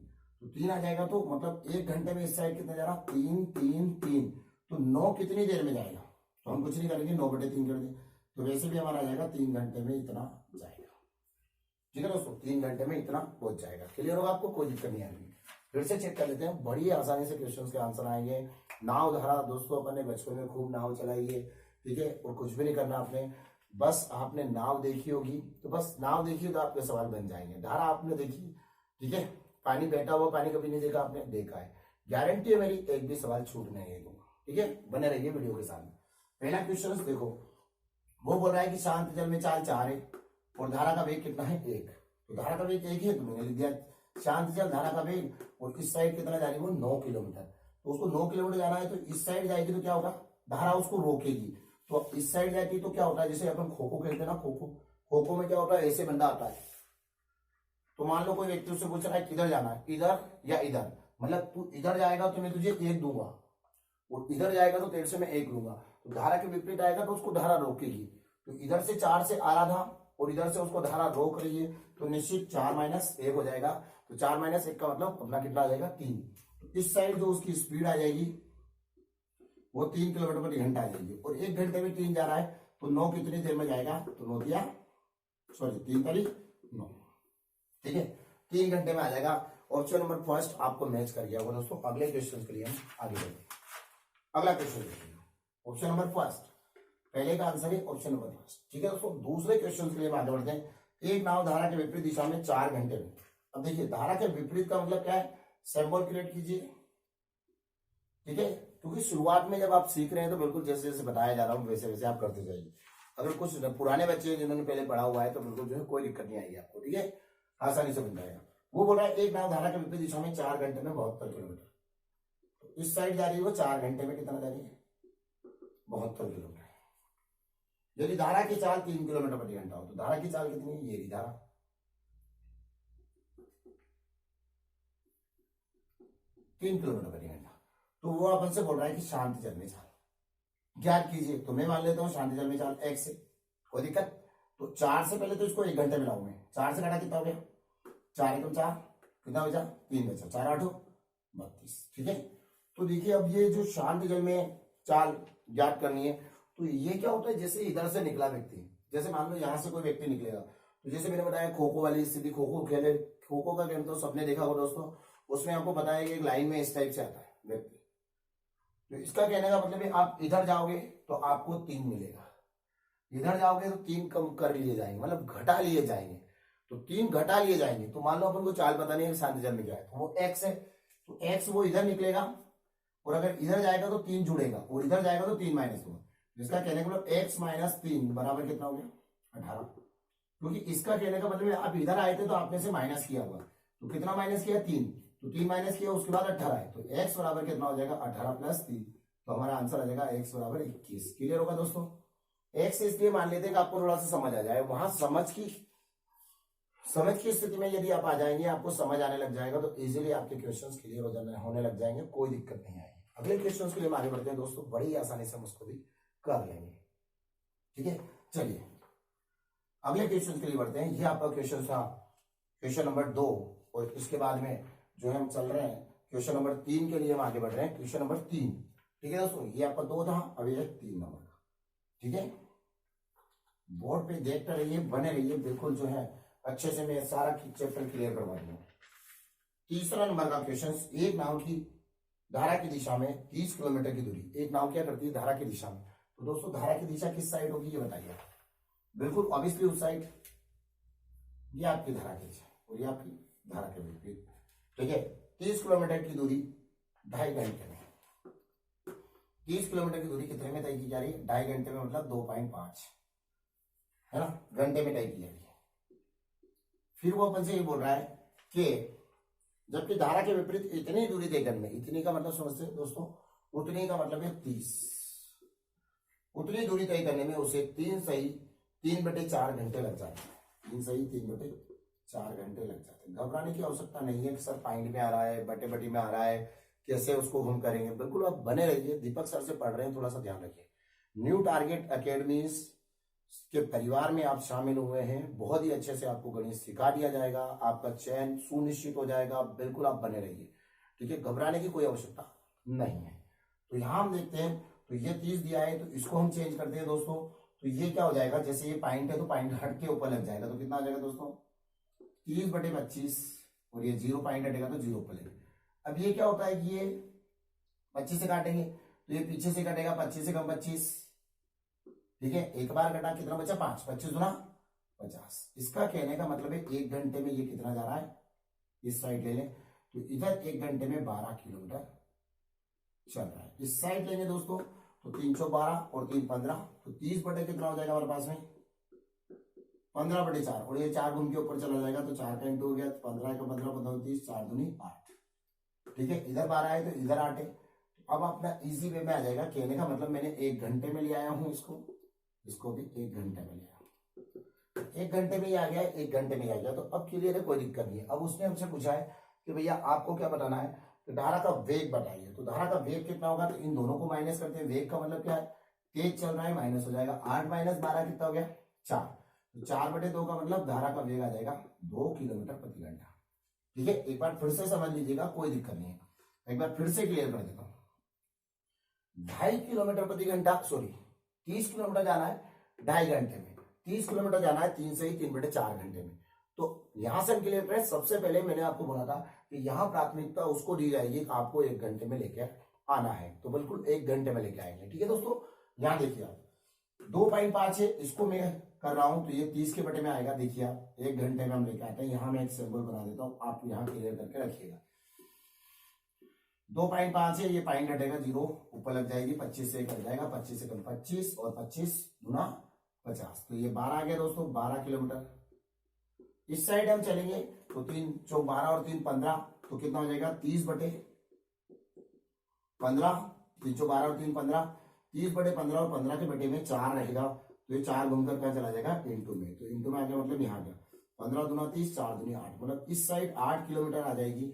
तो 3 आ जाएगा। तो मतलब 1 घंटे में इस साइड कितना जा रहा, 3 3 3, तो 9 कितनी देर में जाएगा, तो हम कुछ नहीं करेंगे, 9/3 कर दें, तो वैसे भी हमारा आ जाएगा 3 घंटे में इतना जाएगा, ठीक है दोस्तों। 3 घंटे में इतना पहुंच जाएगा। क्लियर होगा आपको, कोई दिक्कत नहीं आएगी। फिर से चेक कर लेते हैं, बड़ी आसानी से क्वेश्चंस के आंसर आएंगे। नाव धारा दोस्तों अपन ने बचपन में खूब नाव चलाई है, ठीक है, और कुछ भी नहीं करना आपने, बस आपने नाव देखी होगी, तो बस नाव देखी तो आपके सवाल बन जाएंगे। धारा आपने देखी, ठीक है, पानी बैठा हुआ पानी कभी नहीं देखा आपने, देखा है, गारंटी है मेरी, एक भी सवाल छूट नहीं दूंगा, ठीक है। बने रहिए वीडियो के साथ। पहला क्वेश्चन देखो, वो बोल रहा है कि शांत जल में चाल 4 है और धारा का वेग कितना है 1, तो धारा का वेग 1 है, तो मैंने लिख दिया शांत जल धारा का वेग, और इस साइड कितना जा रही है वो 9 किलोमीटर। तो उसको 9 किलोमीटर जाना है, तो इस साइड जाएगी तो क्या होगा, धारा उसको रोकेगी। तो इस साइड जाती है तो क्या होता है, जैसे अपन खो खो खेलते हैं ना, खो खो में क्या होता है, ऐसे बंदा आता है, तो मान लो कोई व्यक्ति उससे पूछ रहा है किधर जाना है, इधर या इधर, मतलब तू इधर जाएगा तो मैं तुझे 1 दूंगा, और इधर जाएगा तो तेरे से मैं 1 लूंगा। तो धारा के विपरीत आएगा तो उसको धारा रोकेगी। तो इधर से 4 से आ रहा था और इधर से उसको धारा रोक रही है, तो निश्चित 4 - 1 हो जाएगा। तो 4 - 1 का मतलब अपना कितना आ जाएगा 3। तो इस साइड जो उसकी स्पीड आ जाएगी वो 3 किलोमीटर प्रति घंटा आ जाएगी, और 1 घंटे में 3 जा रहा है, तो 9 कितनी देर में जाएगा, तो 9 दिया, सॉरी 3 तारीख 9, ठीक है, 3 घंटे में आ जाएगा। ऑप्शन नंबर फर्स्ट आपको मैच कर गया होगा दोस्तों। अगले क्वेश्चन के लिए हम आगे बढ़ते हैं। अगला क्वेश्चन देखिए, ऑप्शन नंबर फर्स्ट, पहले का आंसर है ऑप्शन नंबर फर्स्ट, ठीक है दोस्तों। दूसरे क्वेश्चन के लिए हम आगे बढ़ते हैं। एक नाव धारा के विपरीत दिशा में 4 घंटे में। अब देखिए धारा के विपरीत का मतलब क्या है, सिंबल क्रिएट कीजिए, ठीक है, क्योंकि शुरुआत में जब आप सीख रहे हैं तो बिल्कुल जैसे जैसे बताया जा रहा हूँ वैसे वैसे आप करते जाइए। अगर कुछ पुराने बच्चे जिन्होंने पहले पढ़ा हुआ है तो बिल्कुल जो है कोई दिक्कत नहीं आएगी आपको, ठीक है, आसानी से बन जाएगा। वो बोल रहा है एक नाव धारा के विपरीत दिशा में 4 घंटे में 72 किलोमीटर, तो इस साइड जा रही है वो 4 घंटे में कितना जा रही है, 72 किलोमीटर। यदि धारा की चाल 3 किलोमीटर प्रति घंटा हो तो धारा की चाल कितनी है, ये रही धारा, 3 किलोमीटर प्रति घंटा। तो वो अपन से बोल रहा है कि शांत जल में चाल ज्ञात कीजिए। तो मैं मान लेता हूँ शांति जल में चाल x से, कोई दिक्कत। तो 4 से पहले तो इसको 1 घंटे में लाऊंगा, 4 से घटा कितना हो गया, 4 एकम 4, कितना बचा, 3 बचा, 4 8 32, ठीक है। तो देखिए अब ये जो शांत जल में चाल ज्ञात करनी है, तो ये क्या होता है, जैसे इधर से निकला व्यक्ति, जैसे मान लो यहाँ से कोई व्यक्ति निकलेगा, तो जैसे मैंने बताया खो खो वाली स्थिति, खो खो खेले, खो खो का गेम तो सबने देखा होगा दोस्तों, उसमें आपको पता है कि एक लाइन में इस टाइप से आता है व्यक्ति। तो इसका कहने का मतलब है आप इधर जाओगे तो आपको 3 मिलेगा, इधर जाओगे तो 3 कम कर लिए जाएंगे, मतलब घटा लिए जाएंगे। तो 3 घटा लिए जाएंगे, तो मान लो अपन को चाल पता नहीं है शांति जल में क्या है, तो वो x है, तो x वो इधर निकलेगा, और अगर इधर जाएगा तो 3 जुड़ेगा, और इधर जाएगा तो 3 माइनस होगा। इसका कहने का मतलब x माइनस 3 बराबर कितना हो गया, 18। क्योंकि इसका कहने का मतलब आप इधर आए थे तो आपने से माइनस किया हुआ, तो कितना माइनस किया, 3, तो 3 माइनस किया उसके बाद 18 है, तो x बराबर कितना हो जाएगा, 18 प्लस 3, तो हमारा आंसर आ जाएगा x बराबर 21। क्लियर होगा दोस्तों। x इसलिए मान लेते हैं कि आपको थोड़ा सा समझ आ जाए, वहां समझ की स्थिति में यदि आप आ जाएंगे, आपको समझ आने लग जाएगा, तो इजीली आपके क्वेश्चंस क्लियर होने लग जाएंगे, कोई दिक्कत नहीं आएगी। अगले क्वेश्चंस के लिए हम आगे बढ़ते हैं दोस्तों, बड़ी आसानी से हम उसको भी कर लेंगे, ठीक है। चलिए अगले क्वेश्चन के लिए बढ़ते हैं। ये आपका क्वेश्चन था क्वेश्चन नंबर 2, और इसके बाद में जो हम चल रहे हैं क्वेश्चन नंबर 3 के लिए हम आगे बढ़ रहे हैं, क्वेश्चन नंबर 3, ठीक है दोस्तों। ये आपका 2 था, अभी 3 नंबर का, ठीक है। बोर्ड पे देखते रहिए, बने रहिए, बिल्कुल जो है अच्छे से मैं सारा चैप्टर क्लियर करवा दूंगा। तीसरा नंबर का क्वेश्चन, एक नाव की धारा की दिशा में 30 किलोमीटर की दूरी, एक नाव क्या करती है धारा की दिशा में, तो दोस्तों धारा की दिशा किस साइड होगी ये बताइए। बिल्कुल ऑब्वियसली उस साइड, ये आपकी धारा की दिशा और ये आपकी धारा के विपरीत, ठीक है। 30 किलोमीटर की दूरी 2.5 घंटे में, 30 किलोमीटर की दूरी कितने में तय की जा रही है, 2.5 घंटे में, मतलब 2.5 है ना, घंटे में तय की जा रही है। फिर वो अपन से ये बोल रहा है कि जबकि धारा के विपरीत इतनी दूरी तय करने, इतनी का मतलब समझते हैं दोस्तों, उतनी का मतलब है 30, उतनी दूरी तय करने में उसे 3/4 घंटे लग जाते हैं, 3/4 घंटे लग जाते हैं। घबराने की आवश्यकता नहीं है कि सर पॉइंट में आ रहा है, बटे में आ रहा है, कैसे उसको हम करेंगे, बिल्कुल आप बने रहिए, दीपक सर से पढ़ रहे हैं, थोड़ा सा ध्यान रखिए। न्यू टारगेट अकेडमीज के परिवार में आप शामिल हुए हैं, बहुत ही अच्छे से आपको गणित सिखा दिया जाएगा, आपका चयन सुनिश्चित हो जाएगा, बिल्कुल आप बने रहिए, ठीक है, घबराने की कोई आवश्यकता नहीं है। तो यहां हम देखते हैं, तो ये 30 दिया है, तो इसको हम चेंज करते हैं दोस्तों, तो ये क्या हो जाएगा, जैसे ये पॉइंट है तो पॉइंट हट के ऊपर लग जाएगा, तो कितना आ जाएगा दोस्तों, 30/25, और ये 0 पॉइंट हटेगा तो 0 ऊपर लगेगा। अब ये क्या होता है कि ये 25 से काटेंगे, तो ये पीछे से कटेगा 25 से कम 25, ठीक है, एक बार कटा कितना बचा, 5, 25 गुना 50। इसका कहने का मतलब है 1 घंटे में ये कितना जा रहा है, इस साइड ले लें तो इधर 1 घंटे में 12 किलोमीटर चल रहा है। इस साइड लेंगे दोस्तों तो 312 और 3 15, तो 30 बटे कितना हो जाएगा हमारे पास में, 15/4, और ये 4 गुण के ऊपर चला जाएगा, तो 4 का इंटू हो गया, 15 का 15, 15 30, 4 दूनी 8, ठीक है। इधर 12 है तो इधर 8 है, तो अब अपना इजी वे में आ जाएगा। कहने का मतलब मैंने 1 घंटे में ले आया हूं, इसको भी 1 घंटे में ले आया, 1 घंटे में ही आ गया, 1 घंटे में ही आ गया, तो अब क्लियर है, कोई दिक्कत नहीं है। अब उसने हमसे पूछा है कि भैया आपको क्या बताना है, तो धारा का वेग बताइए। तो धारा का वेग कितना होगा, तो इन दोनों को माइनस करते हैं, वेग का मतलब क्या है, तेज चल रहा है, माइनस हो जाएगा, 8 माइनस 12 कितना हो गया, 4, तो 4/2 का मतलब धारा का वेग आ जाएगा 2 किलोमीटर प्रति घंटा, ठीक है। एक बार फिर से समझ लीजिएगा, कोई दिक्कत नहीं है, एक बार फिर से क्लियर कर देता हूं। 2.5 किलोमीटर प्रति घंटा, सॉरी 30 किलोमीटर जाना है 2.5 घंटे में, 30 किलोमीटर जाना है 3 से ही 3/4 घंटे में। तो यहां से हम क्लियर करें, सबसे पहले मैंने आपको बोला था कि यहां प्राथमिकता उसको दी जाएगी, आपको 1 घंटे में लेकर आना है, तो बिल्कुल 1 घंटे में लेके आएंगे, ठीक है दोस्तों। यहां देखिए आप 2.5 है, इसको मैं कर रहा हूं, तो ये 30 के बटे में आएगा, देखिए आप 1 घंटे में हम लेके आते हैं। यहां मैं एक सिंबल बना देता हूं, आप यहां क्लियर करके रखिएगा। 2.5 है, ये पॉइंट घटेगा 0 ऊपर लग जाएगी, 25 से कट जाएगा, 25 से कम 25 और 25 गुना 50, तो ये 12 आ गया दोस्तों, 12 किलोमीटर। इस साइड हम चलेंगे तो 3 चौक 12 और 3 15, तो कितना हो जाएगा 30/15, 3 चौक 12 और 3 15, 30/15 और 15 के बटे में 4 रहेगा, तो ये 4 घूमकर क्या चला जाएगा इंटू में, तो इंटू में आ गया मतलब यहाँ गया 15 दूना 30, 4 दूनी 8, मतलब इस साइड 8 किलोमीटर आ जाएगी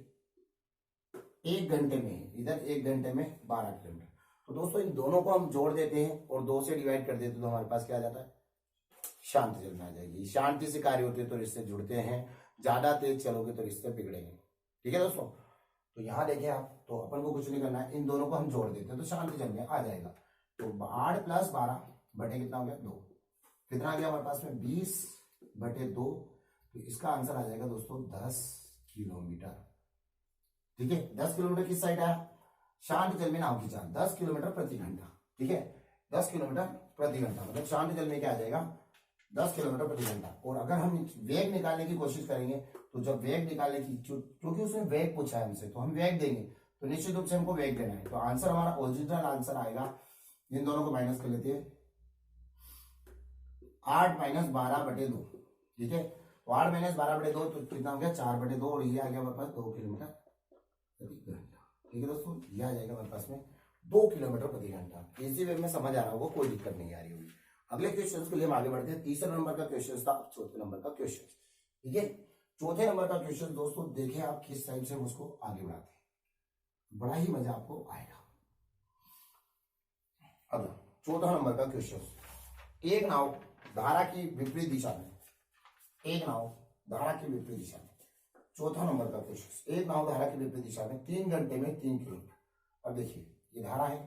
1 घंटे में, इधर 1 घंटे में 12 किलोमीटर। तो दोस्तों इन दोनों को हम जोड़ देते हैं और 2 से डिवाइड कर देते हैं, तो हमारे पास क्या आ जाता है, शांति जल में आ जाएगी। शांति से कार्य होते हैं तो रिश्ते जुड़ते हैं, ज्यादा तेज चलोगे तो रिश्ते बिगड़ेंगे। ठीक है दोस्तों, तो यहाँ देखें आप, तो अपन को कुछ नहीं करना है, इन दोनों को हम जोड़ देते हैं तो शांति जल में आ जाएगा। तो 8 + 12 बटे कितना हो गया 2, कितना आ गया हमारे पास में 20/2, तो इसका आंसर आ जाएगा दोस्तों 10 किलोमीटर। ठीक है, 10 किलोमीटर किस साइड आया, शांत जल में नाव की चाल 10 किलोमीटर प्रति घंटा। ठीक है, 10 किलोमीटर प्रति घंटा, मतलब शांत जल में क्या आ जाएगा 10 किलोमीटर प्रति घंटा। और अगर हम वेग निकालने की कोशिश करेंगे तो जब वेग निकालने की, क्योंकि उसने वेग पूछा है हमसे, तो हम वेग देंगे, तो निश्चित रूप से हमको वेग देना है, तो आंसर हमारा ओरिजिनल आंसर आएगा, इन दोनों को माइनस कर लेते हैं, 8 - 12/2। ठीक है, तो 8 - 12/2 तो कितना हो गया 4/2, और ये आ गया हमारे पास 2 किलोमीटर प्रति घंटा। ठीक है दोस्तों, ये आ जाएगा हमारे पास में 2 किलोमीटर प्रति घंटा। इसी वे में समझ आ रहा होगा, कोई दिक्कत नहीं आ रही होगी। अगले क्वेश्चन के लिए हम आगे बढ़ते हैं। तीसरे नंबर का क्वेश्चन था, चौथे नंबर का क्वेश्चन। ठीक है, चौथे नंबर का क्वेश्चन दोस्तों देखें आप किस टाइप से हम उसको आगे बढ़ाते हैं, बड़ा ही मजा आपको आएगा। अगला चौथा नंबर का क्वेश्चन, एक नाव धारा की विपरीत दिशा में, एक नाव धारा की विपरीत दिशा में, चौथा नंबर का क्वेश्चन, एक नाव धारा की विपरीत दिशा में 3 घंटे में 3 किलोमीटर। अब देखिए ये धारा है,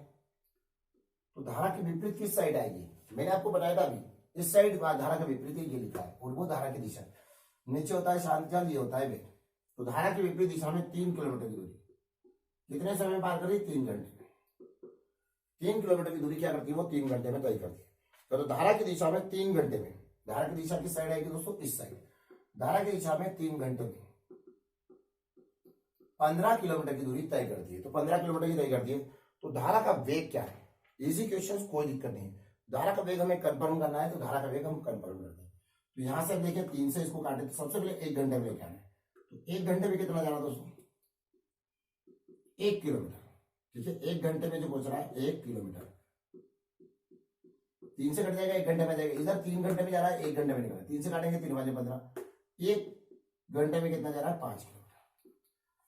तो धारा की विपरीत किस साइड आएगी, मैंने आपको बताया था अभी, इस साइड धारा का विपरीत ये लिखा है, और वो धारा की दिशा नीचे होता है शांत जल, ये होता है वेग। तो धारा की विपरीत दिशा में 3 किलोमीटर की दूरी कितने समय में पार करी, 3 घंटे में। 3 किलोमीटर की दूरी क्या करती है वो 3 घंटे में तय करती है। तो धारा की दिशा में 3 घंटे में, धारा की दिशा किस साइड आएगी दोस्तों, इस साइड। धारा की दिशा में 3 घंटे में 15 किलोमीटर की दूरी तय करती है, तो 15 किलोमीटर की तय करती है। तो धारा का वेग क्या है, इजी क्वेश्चन, कोई दिक्कत नहीं है। धारा का वेग हमें कंफर्म करना है, तो धारा का वेग हम कंफर्म करते हैं। तो यहां से देखिए 3 से इसको काटे, तो सबसे पहले 1 घंटे में लेके आना है, तो 1 घंटे में कितना जाना दोस्तों, 1 किलोमीटर। ठीक है, 1 घंटे में जो पहुंच रहा है 1 किलोमीटर, 3 से कट जाएगा 1 घंटे में जाएगा, इधर 3 घंटे में जा रहा है 1 घंटे में निकल रहा है, 3 से काटेंगे 3 × 5 = 15, 1 घंटे में कितना जा रहा है 5 किलोमीटर।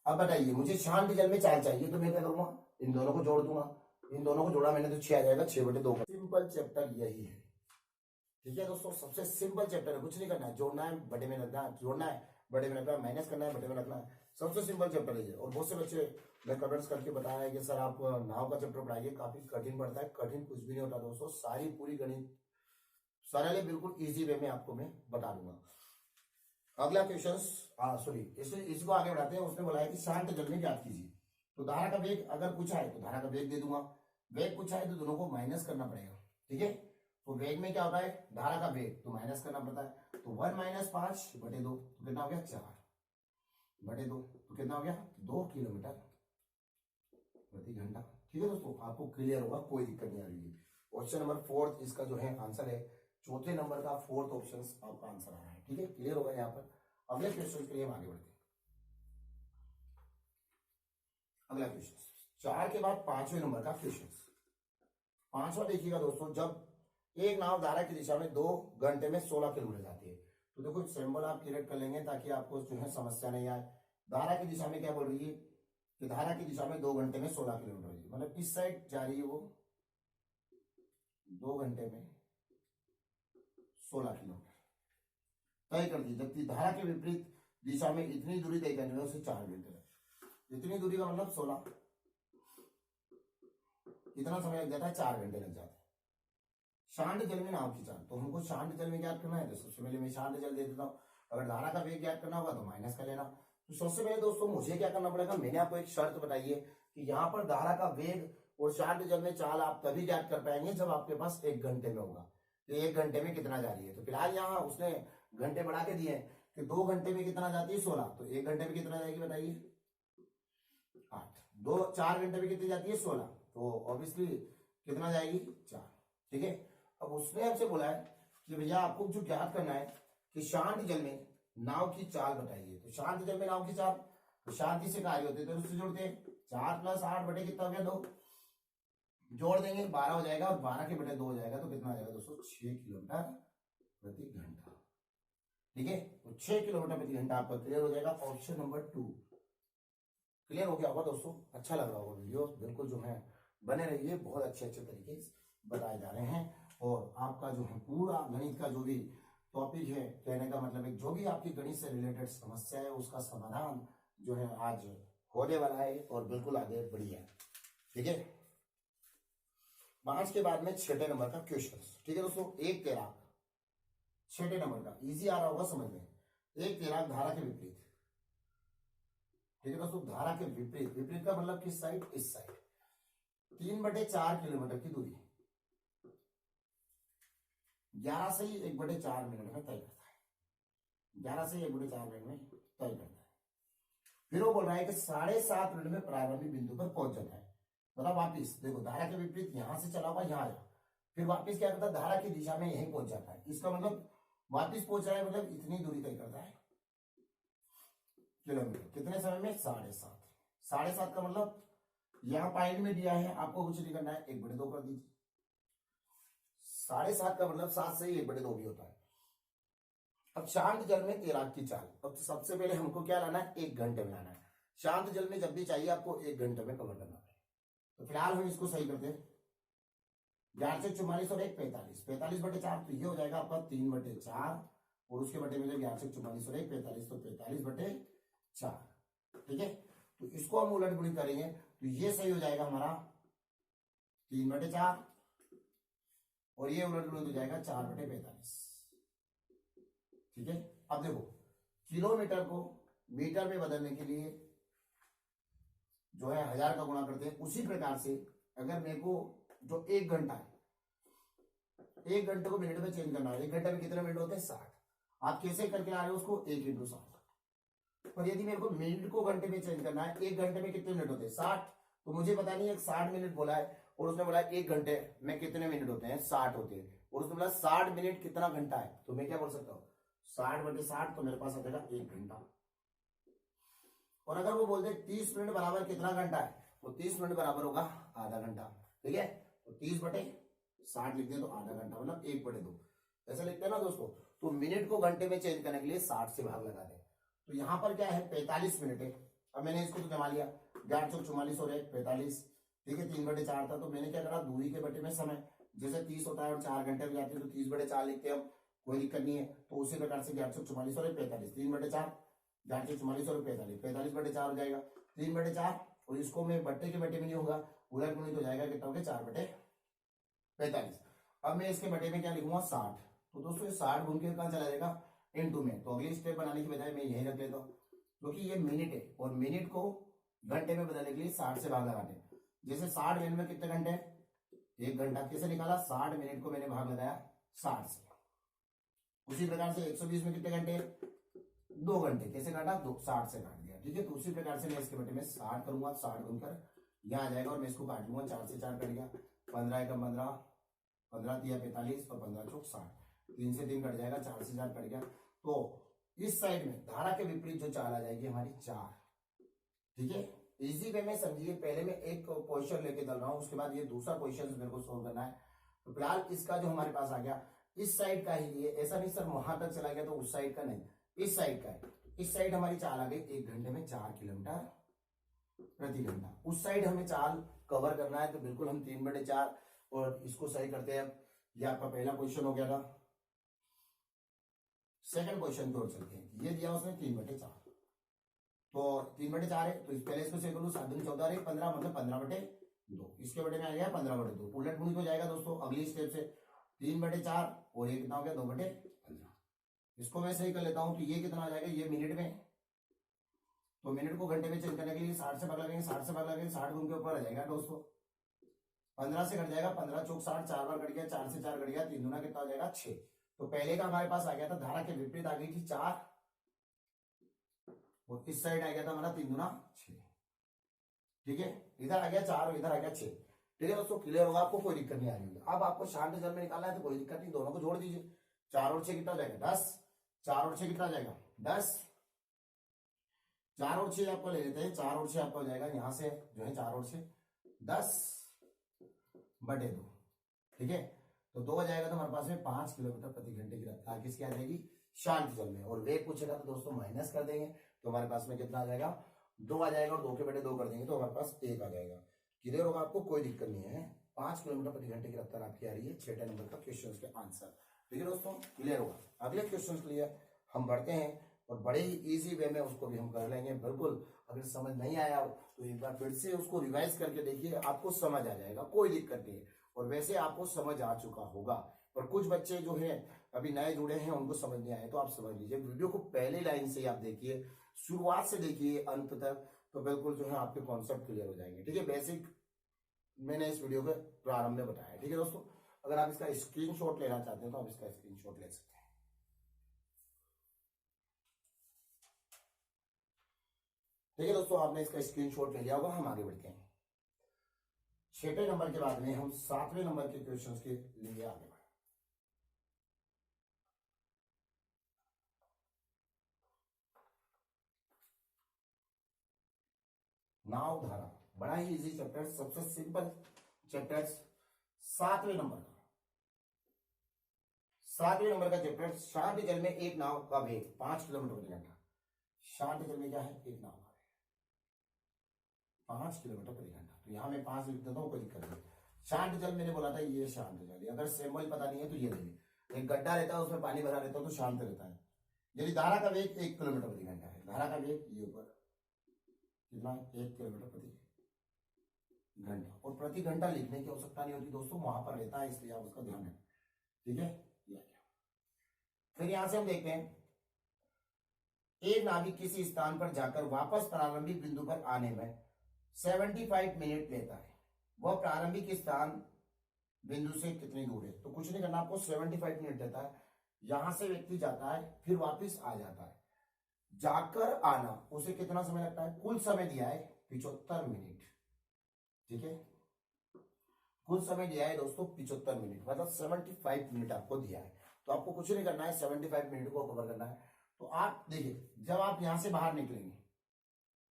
अब बताइए मुझे शांत जल में चाल चाहिए, तो मैं क्या करूंगा, इन दोनों को जोड़ दूंगा, इन दोनों को जोड़ा मैंने तो 6 आ जाएगा, 6/2। सिंपल चैप्टर यही है। ठीक है दोस्तों, सबसे सिंपल चैप्टर है, कुछ नहीं करना है, जोड़ना है बटे में रखना है, जोड़ना है बटे में रखना है, माइनस करना है बटे में रखना है, सबसे सिंपल चैप्टर है ये। और बहुत से बच्चे ने कमेंट्स करके बताया है कि सर आप नाव का चैप्टर पढ़ाइए, काफी कठिन पड़ता है। कठिन कुछ भी नहीं होता दोस्तों, सारी पूरी गणित सरल है, बिल्कुल इजी वे में आपको मैं बता दूंगा। अगला क्वेश्चन, सॉरी इसको आगे बढ़ाते हैं। उसने बोला है कि शांत जल में ज्ञात कीजिए। तो धारा का वेग अगर पूछा है तो धारा का वेग दे दूंगा, वेग पूछा है तो दोनों को माइनस करना पड़ेगा। ठीक है, तो वेग में क्या होता है, धारा का वेग तो माइनस करना पड़ता है, तो 1 - 5/2 तो कितना हो गया 4/2, तो कितना हो गया 2 किलोमीटर प्रति घंटा। ठीक है दोस्तों, आपको क्लियर होगा, कोई दिक्कत नहीं आ रही है। ऑप्शन नंबर 4 इसका जो है आंसर है, चौथे नंबर का 4th ऑप्शन आपका आंसर आ रहा है। ठीक है, क्लियर होगा यहाँ पर। अगले क्वेश्चन के लिए हम आगे बढ़ते हैं। अगला क्वेश्चन 4 के बाद 5वें नंबर का क्वेश्चन। 5वां देखिएगा दोस्तों, जब एक नाव धारा की दिशा में 2 घंटे में 16 किलोमीटर जाती है, तो देखो सिंबल आप क्रिएट कर लेंगे ताकि आपको जो है समस्या नहीं आए। धारा की दिशा में क्या बोल रही है कि धारा की दिशा में 2 घंटे में 16 किलोमीटर, मतलब इस साइड जा रही है वो 2 घंटे में 16 किलोमीटर तय कर दी, जबकि धारा के विपरीत दिशा में इतनी दूरी तय करने में उसे 4 घंटे लगे। इतनी दूरी का मतलब 16, कितना समय लग जाता है 4 घंटे लग जाते हैं। शांत जल में नाव की चाल, तो हमको शांत जल में ज्ञात करना है, तो सबसे पहले मैं शांत जल दे देता हूँ। अगर धारा का वेग ज्ञात करना होगा तो माइनस कर लेना। तो सबसे पहले दोस्तों मुझे क्या करना पड़ेगा, मैंने आपको एक शर्त बताई है कि यहाँ पर धारा का वेग और शांत जल में चाल आप तभी ज्ञात कर पाएंगे जब आपके पास 1 घंटे में होगा, तो 1 घंटे में कितना जा रही है। तो फिलहाल यहाँ उसने घंटे बढ़ा के दिए कि 2 घंटे में कितना जाती है 16, तो 1 घंटे में कितना जाएगी बताइए 8। 4 घंटे में कितनी जाती है 16, तो ऑब्वियसली कितना जाएगी 4। ठीक है, अब उसने हमसे बोला है कि भैया आपको जो ज्ञात करना है कि शांत जल में नाव की चाल बताइए। तो शांत जल में नाव की चाल, तो शांति से कार्य होते तो उससे जोड़ते हैं 4 + 8 बटे कितना हो गया 2, जोड़ देंगे 12 हो जाएगा, और 12 के बटे 2 हो जाएगा, तो कितना आ जाएगा दोस्तों 6 किलोमीटर प्रति घंटा। ठीक है, तो 6 किलोमीटर प्रति घंटा आपका क्लियर हो जाएगा। ऑप्शन नंबर 2 क्लियर हो गया होगा दोस्तों। अच्छा लग रहा होगा वीडियो, बिल्कुल जो है बने रहिए, बहुत अच्छे अच्छे तरीके से बताए जा रहे हैं। और आपका जो है पूरा गणित का जो भी टॉपिक है, कहने का मतलब है जो भी आपकी गणित से रिलेटेड समस्या है उसका समाधान जो है आज होने वाला है, और बिल्कुल आगे बढ़िया। ठीक है, 5 के बाद में 6 नंबर का क्वेश्चन। ठीक है दोस्तों, 1 तैराक 6 नंबर का इजी आ रहा होगा समझ में। 1 तैराक धारा के विपरीत। ठीक है दोस्तों, धारा के विपरीत, विपरीत का मतलब किस साइड, इस साइड 3/4 किलोमीटर की दूरी 11 से 1/4 मिनट में तय करता है। 11 से 1/4 मिनट में तय करता है। फिर वो बोल रहा है कि 7.5 मिनट में प्रारंभिक बिंदु पर पहुंच जाता है। मतलब वापिस देखो, धारा के विपरीत यहां से चला हुआ यहां आया, फिर वापिस क्या करता है धारा की दिशा में यहीं पहुंच जाता है। इसका मतलब वापिस पहुंच रहा है, मतलब इतनी दूरी तय करता है किलोमीटर। कितने समय में 7.5। 7.5 का मतलब यहां पॉइंट में दिया है, आपको कुछ नहीं करना है, 1/2 कर दीजिए। 7.5 का मतलब 7 से ही 1/2 भी होता है। अब शांत जल में तैराक की चाल, अब तो सबसे पहले हमको क्या लाना है, 1 घंटे में लाना है। शांत जल में जब भी चाहिए आपको 1 घंटे में कवर करना है। तो फिलहाल हम इसको सही करते हैं। 1144 और 1 45, 45/4, तो ये हो जाएगा आपका 3/4, और उसके बटे में 1144 और 1 45, तो 45/4। ठीक है, तो इसको हम उलट गुणित करेंगे तो ये सही हो जाएगा हमारा 3/4, और ये उलट गुणित हो जाएगा 4/45। ठीक है, अब देखो किलोमीटर को मीटर में बदलने के लिए जो है 1000 का गुणा करते हैं। उसी प्रकार से अगर मेरे को जो 1 घंटा है, 1 घंटे को मिनट में चेंज करना है, 1 घंटे में कितने मिनट होते हैं 60। आप कैसे करके ला रहे हो उसको 1 × 60। पर यदि मेरे को मिनट को घंटे में चेंज करना है, 1 घंटे में कितने मिनट होते हैं 60, तो मुझे पता नहीं है 60 मिनट बोला है, और उसने बोला 1 घंटे में कितने मिनट होते हैं 60 होते हैं, और उसने बोला 60 मिनट कितना घंटा है, तो मैं क्या बोल सकता हूँ 60/60, तो मेरे पास आ जाएगा 1 घंटा। और अगर वो बोलते 30 मिनट बराबर कितना घंटा है, तो 30 मिनट बराबर होगा आधा घंटा। ठीक है, तो 30/60 लिखते हैं, तो आधा घंटा मतलब 1/2 ऐसा लिखते हैं ना दोस्तों। तो मिनट को घंटे में चेंज करने के लिए 60 से भाग लगा दें। तो यहां पर क्या है 45 मिनट है। अब मैंने इसको तो जमा लिया, 1144 और 1 45। ठीक है, 3/4 था, तो मैंने क्या करा दूरी के बटे में समय, जैसे 30 होता है और 4 घंटे में जाते हैं, तो 30/4 लिखते हैं हम, कोई दिक्कत नहीं है। तो उसी प्रकार से 1144 और 1 45, 3/4, 1144 और 45, 45/4 हो जाएगा 3/4, और इसको मैं बट्टे के बटे में नहीं होगा, उलट गुणित हो जाएगा कितना हो गया 4/45। अब मैं इसके बटे में क्या लिखूंगा 60। तो दोस्तों ये 60 घूम के कहां चला जाएगा इनटू में, तो अगली स्टेप बनाने की बजाय मैं यही रख लेता हूँ, क्योंकि ये मिनट है और मिनट को घंटे में बदलने के लिए 60 से भाग लगाते हैं। जैसे 60 मिनट में कितने घंटे, 1 घंटा। कैसे निकाला, 60 मिनट को मैंने भाग लगाया 60 से। उसी प्रकार से 120 में कितने घंटे, 2 घंटे। कैसे काटा, 60 से काट दिया। ठीक है, तो उसी प्रकार से मैं इसके बटे में 60 करूंगा, 60 घूमकर यहाँ आ जाएगा, और मैं इसको काट लूंगा, 4 से 4 कट गया, 15 एकम 15, 15 तिया 45, और 15 चौक 60, 3 से 3 कट जाएगा, 4 से 4 कट गया। तो इस साइड में धारा के विपरीत जो चाल आ जाएगी हमारी 4। ठीक है, इजी वे में समझिए। पहले मैं एक क्वेश्चन लेके चल रहा हूं, उसके बाद ये दूसरा क्वेश्चन मेरे को सोल्व करना है। तो फिलहाल इसका जो हमारे पास आ गया इस साइड का ही, ये ऐसा नहीं सर वहां तक चला गया तो उस साइड का नहीं, इस साइड का है। इस साइड हमारी चाल आ गई 1 घंटे में 4 किलोमीटर प्रति घंटा। उस साइड हमें चाल कवर करना है, तो बिल्कुल हम 3/4 और इसको सही करते हैं। ये आपका पहला क्वेश्चन हो गया था। सेकंड क्वेश्चन की ओर चलते हैं। ये दिया उसने 3/4, तो 3/4 है, तो पहले इसको सही कर लूं, 7 दूनी 14 रही 15, मतलब 15/2। इसके बटे में आ गया 15/2, उलट गुणित हो जाएगा दोस्तों अगली स्टेप से। 3/4 और ये कितना हो गया 2/15। इसको मैं सही कर लेता हूं, तो ये कितना आ जाएगा, ये मिनट में, तो मिनट को घंटे में चेंज करने के लिए 60 से भाग लगेंगे, 60 से भाग लगेंगे, 60 गुण के ऊपर आ जाएगा दोस्तों, 15 से कट जाएगा, 15 चौक 60, 4 बार कट गया, 4 से 4 कट गया, 3 दूना कितना हो जाएगा 6। तो पहले का हमारे पास आ गया था धारा के विपरीत आ गई थी 4, और इस साइड आ गया था हमारा 3 दूना 6। ठीक है, इधर आ गया 4 और इधर आ गया 6। ठीक है दोस्तों, क्लियर होगा, आपको कोई दिक्कत नहीं आ रही होगी। अब आपको शांत जल में निकालना है तो कोई दिक्कत नहीं, दोनों को जोड़ दीजिए। 4 और 6 कितना हो जाएगा 10, 4 और 6 कितना हो जाएगा 10, 4 और 6 आपको ले लेते हैं, 4 और 6 आपका हो जाएगा यहाँ से जो है 4 और 6 10/2। ठीक है, तो 2 हो जाएगा तो हमारे पास में 5 किलोमीटर प्रति घंटे की रफ्तार किसकी आ जाएगी, शांत जल में। और वेग पूछेगा तो दोस्तों माइनस कर देंगे, तो हमारे पास में कितना आ जाएगा 2 आ जाएगा, और 2 के बटे 2 कर देंगे तो हमारे पास 1 आ जाएगा। क्लियर होगा, आपको कोई दिक्कत नहीं है। 5 किलोमीटर प्रति घंटे की रफ्तार आपकी आ रही है 6 नंबर का क्वेश्चन के आंसर। ठीक है दोस्तों, क्लियर होगा। अगले क्वेश्चन के लिए हम बढ़ते हैं और बड़े ही इजी वे में उसको भी हम कर लेंगे। बिल्कुल, अगर समझ नहीं आया तो एक बार फिर से उसको रिवाइज करके देखिए, आपको समझ आ जाएगा, कोई दिक्कत नहीं है। और वैसे आपको समझ आ चुका होगा, पर कुछ बच्चे जो है अभी नए जुड़े हैं उनको समझ नहीं आए, तो आप समझ लीजिए, वीडियो को पहली लाइन से ही आप देखिए, शुरुआत से देखिए अंत तक, तो बिल्कुल जो है आपके कॉन्सेप्ट क्लियर हो जाएंगे। ठीक है, बेसिक मैंने इस वीडियो के प्रारंभ में बताया। ठीक है दोस्तों, अगर आप इसका स्क्रीनशॉट लेना चाहते हैं तो आप इसका स्क्रीनशॉट ले सकते हैं। ठीक है दोस्तों, आपने इसका स्क्रीनशॉट ले लिया होगा। हम आगे बढ़ते हैं, 6वें नंबर के बाद में हम 7वें नंबर के क्वेश्चंस के लिए आगे बढ़े। नाव धारा, बड़ा ही इजी चैप्टर, सबसे सिंपल चैप्टर, 7वें नंबर का 7वें नंबर का चैप्टर, शांत जल में एक नाव का वेग 5 किलोमीटर प्रति घंटा। शांत जल में क्या है, एक नाव का वेग 5 किलोमीटर प्रति घंटा। तो यहां मैं 5 लिख देता हूं, कोई दिक्कत नहीं। शांत जल मैंने बोला था ये शांत जल, अगर सिंबल पता नहीं है तो ये ले, एक गड्ढा रहता है उसमें पानी भरा रहता है तो शांत रहता है। यदि धारा का वेग 1 किलोमीटर प्रति घंटा है, धारा का वेग ये ऊपर कितना 1 किलोमीटर प्रति घंटा, और प्रति घंटा लिखने की आवश्यकता नहीं होती दोस्तों, वहां पर रहता है, इसलिए आप उसका ध्यान रखें। ठीक है, फिर यहां से हम देखते हैं, एक नाविक किसी स्थान पर जाकर वापस प्रारंभिक बिंदु पर आने में 75 मिनट लेता है, वह प्रारंभिक स्थान बिंदु से कितनी दूर है। तो कुछ नहीं करना, आपको 75 मिनट लेता है, यहां से व्यक्ति जाता है फिर वापस आ जाता है, जाकर आना उसे कितना समय लगता है, कुल समय दिया है 75 मिनट। ठीक है, कुल समय दिया है दोस्तों 75 मिनट, मतलब 75 मिनट आपको दिया है। तो आपको कुछ नहीं करना है, 75 मिनट को कवर करना है। तो आप देखिए, जब आप यहां से बाहर निकलेंगे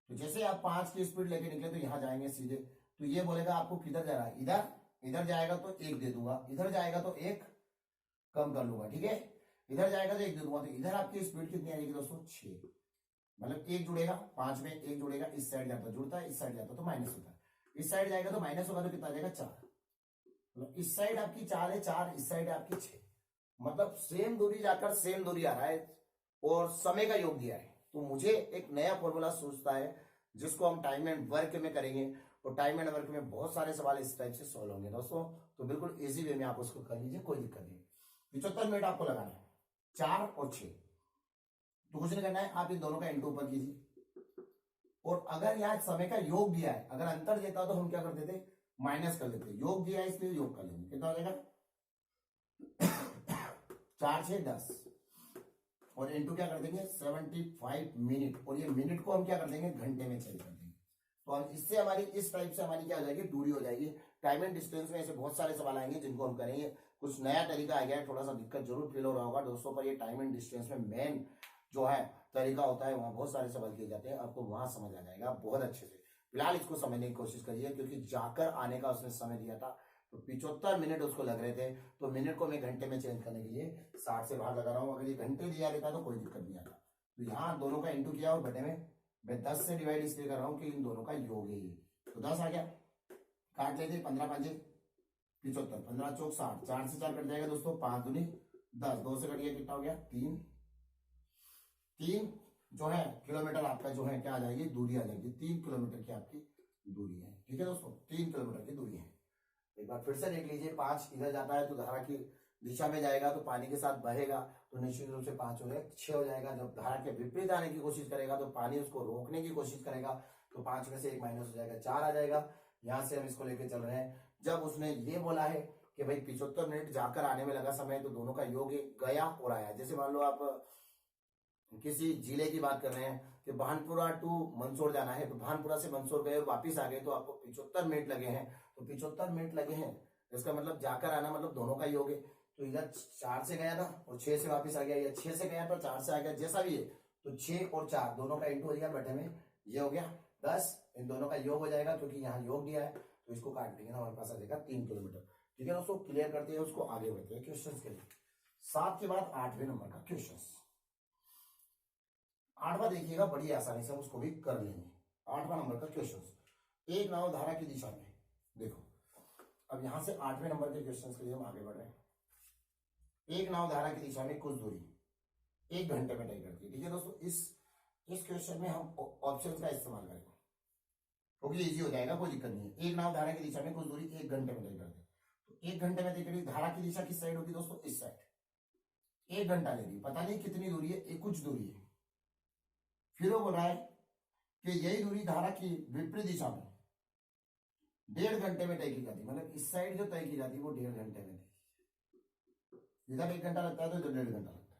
तो जैसे आप 5 की स्पीड लेके निकले तो यहां जाएंगे सीधे, तो ये बोलेगा आपको किधर जा रहा है, इधर, इधर जाएगा तो 1 दे दूंगा, इधर जाएगा तो 1 कम कर लूंगा। ठीक है, इधर जाएगा तो 1 दे दूंगा, तो इधर आपकी स्पीड कितनी आएगी दोस्तों 6, मतलब 1 जुड़ेगा, 5 में 1 जुड़ेगा, इस साइड जाता जुड़ता है, इस साइड जाता तो माइनस होता है, इस साइड जाएगा तो माइनस होगा, तो कितना आ जाएगा 4, मतलब इस साइड आपकी 4 है, 4 इस साइड आपकी 6, मतलब सेम दूरी जाकर सेम दूरी आ रहा है और समय का योग दिया है। तो मुझे एक नया फॉर्मूला सोचता है जिसको हम टाइम एंड वर्क में करेंगे, और टाइम एंड वर्क में बहुत सारे सवाल इस टाइप से सॉल्व होंगे दोस्तों, तो बिल्कुल इजी वे में आप उसको कर लीजिए, कोई दिक्कत नहीं। 75 मिनट आपको लगाना है, 4 और 6, तो कुछ नहीं करना है, आप इन दोनों का इंटू ऊपर कीजिए, और अगर यहाँ समय का योग दिया है, अगर अंतर देता तो हम क्या कर देते, माइनस कर देते, योग दिया है इसलिए योग कर लेंगे, कितना हो जाएगा 4 6 10, और इंटू क्या कर देंगे 75 मिनट, और ये मिनट को हम क्या कर देंगे घंटे में चेंज कर देंगे। तो हम इससे हमारी इस टाइप से हमारी क्या हो जाएगी, दूरी हो जाएगी। टाइम एंड डिस्टेंस में ऐसे बहुत सारे सवाल आएंगे जिनको हम करेंगे, कुछ नया तरीका आ गया है, थोड़ा सा दिक्कत जरूर फील हो रहा होगा दोस्तों, पर ये टाइम एंड डिस्टेंस में मेन जो है तरीका होता है, वहां बहुत सारे सवाल किए जाते हैं, आपको वहां समझ आ जाएगा बहुत अच्छे से। फिलहाल इसको समझने की कोशिश करिए, क्योंकि जाकर आने का उसने समय दिया था तो 75 मिनट उसको लग रहे थे, तो मिनट को मैं घंटे में चेंज करने के लिए 60 से भाग लगा रहा हूं। अगर ये घंटे दिया रहता तो कोई दिक्कत नहीं आता। तो यहाँ दोनों का इंटू किया और बटे में मैं 10 से डिवाइड इसलिए कर रहा हूं कि इन दोनों का योग है ये, तो 10 आ गया, काट लेते 15 5 75, 15 चौक 60, 4 से 4 कट जाएगा दोस्तों, 5 दूनी 10, 2 से कट गया कितना हो गया 3 जो है किलोमीटर आपका जो है क्या आ जाएगी, दूरी आ जाएगी, 3 किलोमीटर की आपकी दूरी है। ठीक है दोस्तों, 3 किलोमीटर की दूरी है। एक बार फिर से देख लीजिए, 5 इधर जाता है तो धारा की दिशा में जाएगा तो पानी के साथ बहेगा, तो निश्चित रूप से 5 हो जाएगा 6 हो जाएगा। जब धारा के विपरीत आने की कोशिश करेगा तो पानी उसको रोकने की कोशिश करेगा, तो 5 में से 1 माइनस हो जाएगा, 4 आ जाएगा। यहां से हम इसको लेके चल रहे हैं, जब उसने ये बोला है कि भाई 75 मिनट जाकर आने में लगा समय, तो दोनों का योग गया और आया। जैसे मान लो आप किसी जिले की बात कर रहे हैं कि भानपुरा टू मंदसौर जाना है, तो भानपुरा से मंदसौर गए और वापिस आ गए तो आपको 75 मिनट लगे हैं, तो 75 मिनट लगे हैं, इसका मतलब जाकर आना मतलब दोनों का ही हो गए। तो इधर 4 से गया था और 6 से वापिस आ गया, या 6 से गया तो 4 से आ गया, जैसा भी है। तो 6 और 4 दोनों का इंटू हो गया, बटे में ये हो गया 10, इन दोनों का योग हो जाएगा क्योंकि यहाँ योग दिया है, तो इसको काट देंगे ना, हमारे पास आ जाएगा 3 किलोमीटर। ठीक है दोस्तों, क्लियर करते हैं, उसको आगे बढ़ते हैं क्वेश्चन के लिए। 7 के बाद 8वें नंबर का क्वेश्चन। 8वां देखिएगा, बड़ी आसानी से हम उसको भी कर लेंगे। 8वां नंबर का क्वेश्चन, एक नाव धारा की दिशा में, देखो अब यहां से 8वें नंबर के क्वेश्चन के लिए हम आगे बढ़ रहे हैं। एक नाव धारा की दिशा में कुछ दूरी 1 घंटे में तय करती है। ठीक है दोस्तों, इस क्वेश्चन में हम ऑप्शन का इस्तेमाल करेंगे क्योंकि इजी हो जाएगा, कोई दिक्कत नहीं है। एक नाव धारा की दिशा में कुछ दूरी 1 घंटे में तय करते हैं, तो 1 घंटे में तय करेगी। धारा की दिशा किस साइड होगी दोस्तों? इस साइड। 1 घंटा लेगी, पता नहीं कितनी दूरी है, एक कुछ दूरी है। फिर वो बोल रहा है कि यही दूरी धारा की विपरीत दिशा में 1.5 घंटे में तय की जाती है, मतलब इस साइड जो तय की जाती है वो 1.5 घंटे में। इधर 1 घंटा लगता है तो इधर 1.5 घंटा लगता है।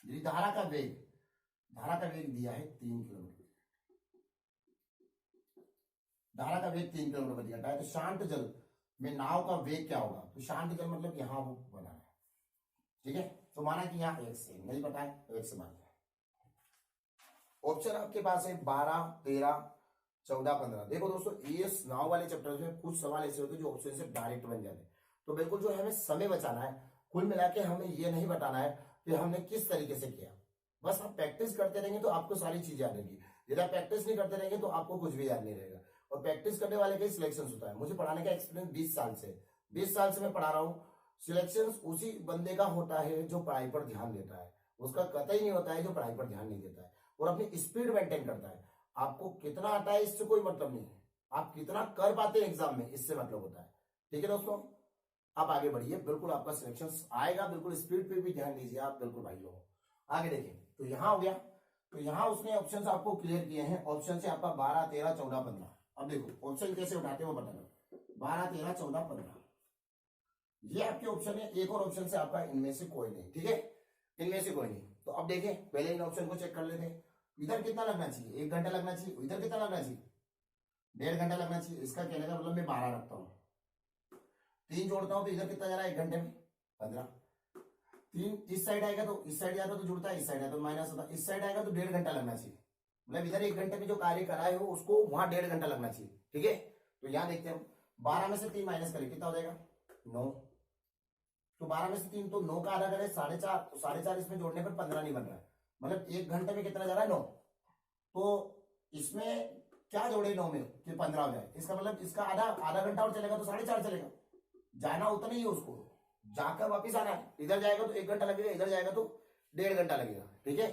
यदि धारा का वेग दिया है 3 किलोमीटर, धारा का वेग 3 किलोमीटर प्रति घंटा है, तो शांत जल में नाव का वेग क्या होगा? तो शांत जल मतलब यहां वो बना है। ठीक है, तो माना कि यहाँ 1 से नहीं पता है, 1 से मान लिया। ऑप्शन आपके पास है 12, 13, 14, 15। देखो दोस्तों, ये नाव वाले चैप्टर में कुछ सवाल ऐसे होते हैं जो ऑप्शन से डायरेक्ट बन जाते हैं, तो बिल्कुल जो है हमें समय बचाना है। कुल मिला के हमें ये नहीं बताना है कि हमने किस तरीके से किया, बस आप प्रैक्टिस करते रहेंगे तो आपको सारी चीजें याद रहेंगी। यदि आप प्रैक्टिस नहीं करते रहेंगे तो आपको कुछ भी याद नहीं रहेगा। और प्रैक्टिस करने वाले का ही सिलेक्शन होता है। मुझे पढ़ाने का एक्सपीरियंस 20 साल से मैं पढ़ा रहा हूँ। सिलेक्शन उसी बंदे का होता है जो पढ़ाई पर ध्यान देता है, उसका कतई नहीं होता है जो पढ़ाई पर ध्यान नहीं देता है और अपनी स्पीड मेंटेन करता है। आपको कितना आता है इससे कोई मतलब नहीं है, आप कितना कर पाते हैं एग्जाम में, इससे मतलब होता है। ठीक है दोस्तों, आप आगे बढ़िए, बिल्कुल आपका सिलेक्शन आएगा, बिल्कुल स्पीड पे भी ध्यान दीजिए आप, बिल्कुल भाई लोग आगे देखिए। तो यहां हो गया, तो यहां उसने ऑप्शन आपको क्लियर किए हैं। ऑप्शन से आपका 12, 13, 14, 15। अब देखो ऑप्शन कैसे उठाते हैं वो बता दो। 12, 13, 14, 15 ये आपके ऑप्शन है। एक और ऑप्शन से आपका इनमें से कोई नहीं। ठीक है, इनमें से कोई नहीं। तो अब देखें, पहले इन ऑप्शन को चेक कर लेते हैं। इधर कितना लगना चाहिए? 1 घंटा लगना चाहिए। इधर कितना लगना चाहिए? 1.5 घंटा लगना चाहिए। इसका कहने का मतलब मैं 12 रखता हूं, 3 जोड़ता हूं तो इधर कितना जा रहा है? 1 घंटे में 15। 3 इस साइड आएगा तो इस साइड जाता तो जुड़ता है, इस साइड आएगा तो माइनस होता, इस साइड आएगा तो 1.5 घंटा लगना चाहिए। मतलब इधर 1 घंटे में जो कार्य कराए हो उसको वहां 1.5 घंटा लगना चाहिए। ठीक है, तो यहां देखते हैं, 12 में से 3 माइनस करें कितना हो जाएगा? 9। तो 12 में से 3 तो 9 का आधा करें 4.5, तो 4.5 इसमें जोड़ने पर 15 नहीं बन रहा है, मतलब 1 घंटे में कितना जा रहा है? 9। तो इसमें क्या जोड़े 9 में कि 15 हो जाए? इसका मतलब इसका आधा घंटा और चलेगा तो 4.5 चलेगा। जाना उतना ही है उसको, जाकर वापिस आना है। इधर जाएगा तो 1 घंटा लगेगा, इधर जाएगा तो 1.5 घंटा लगेगा। ठीक है,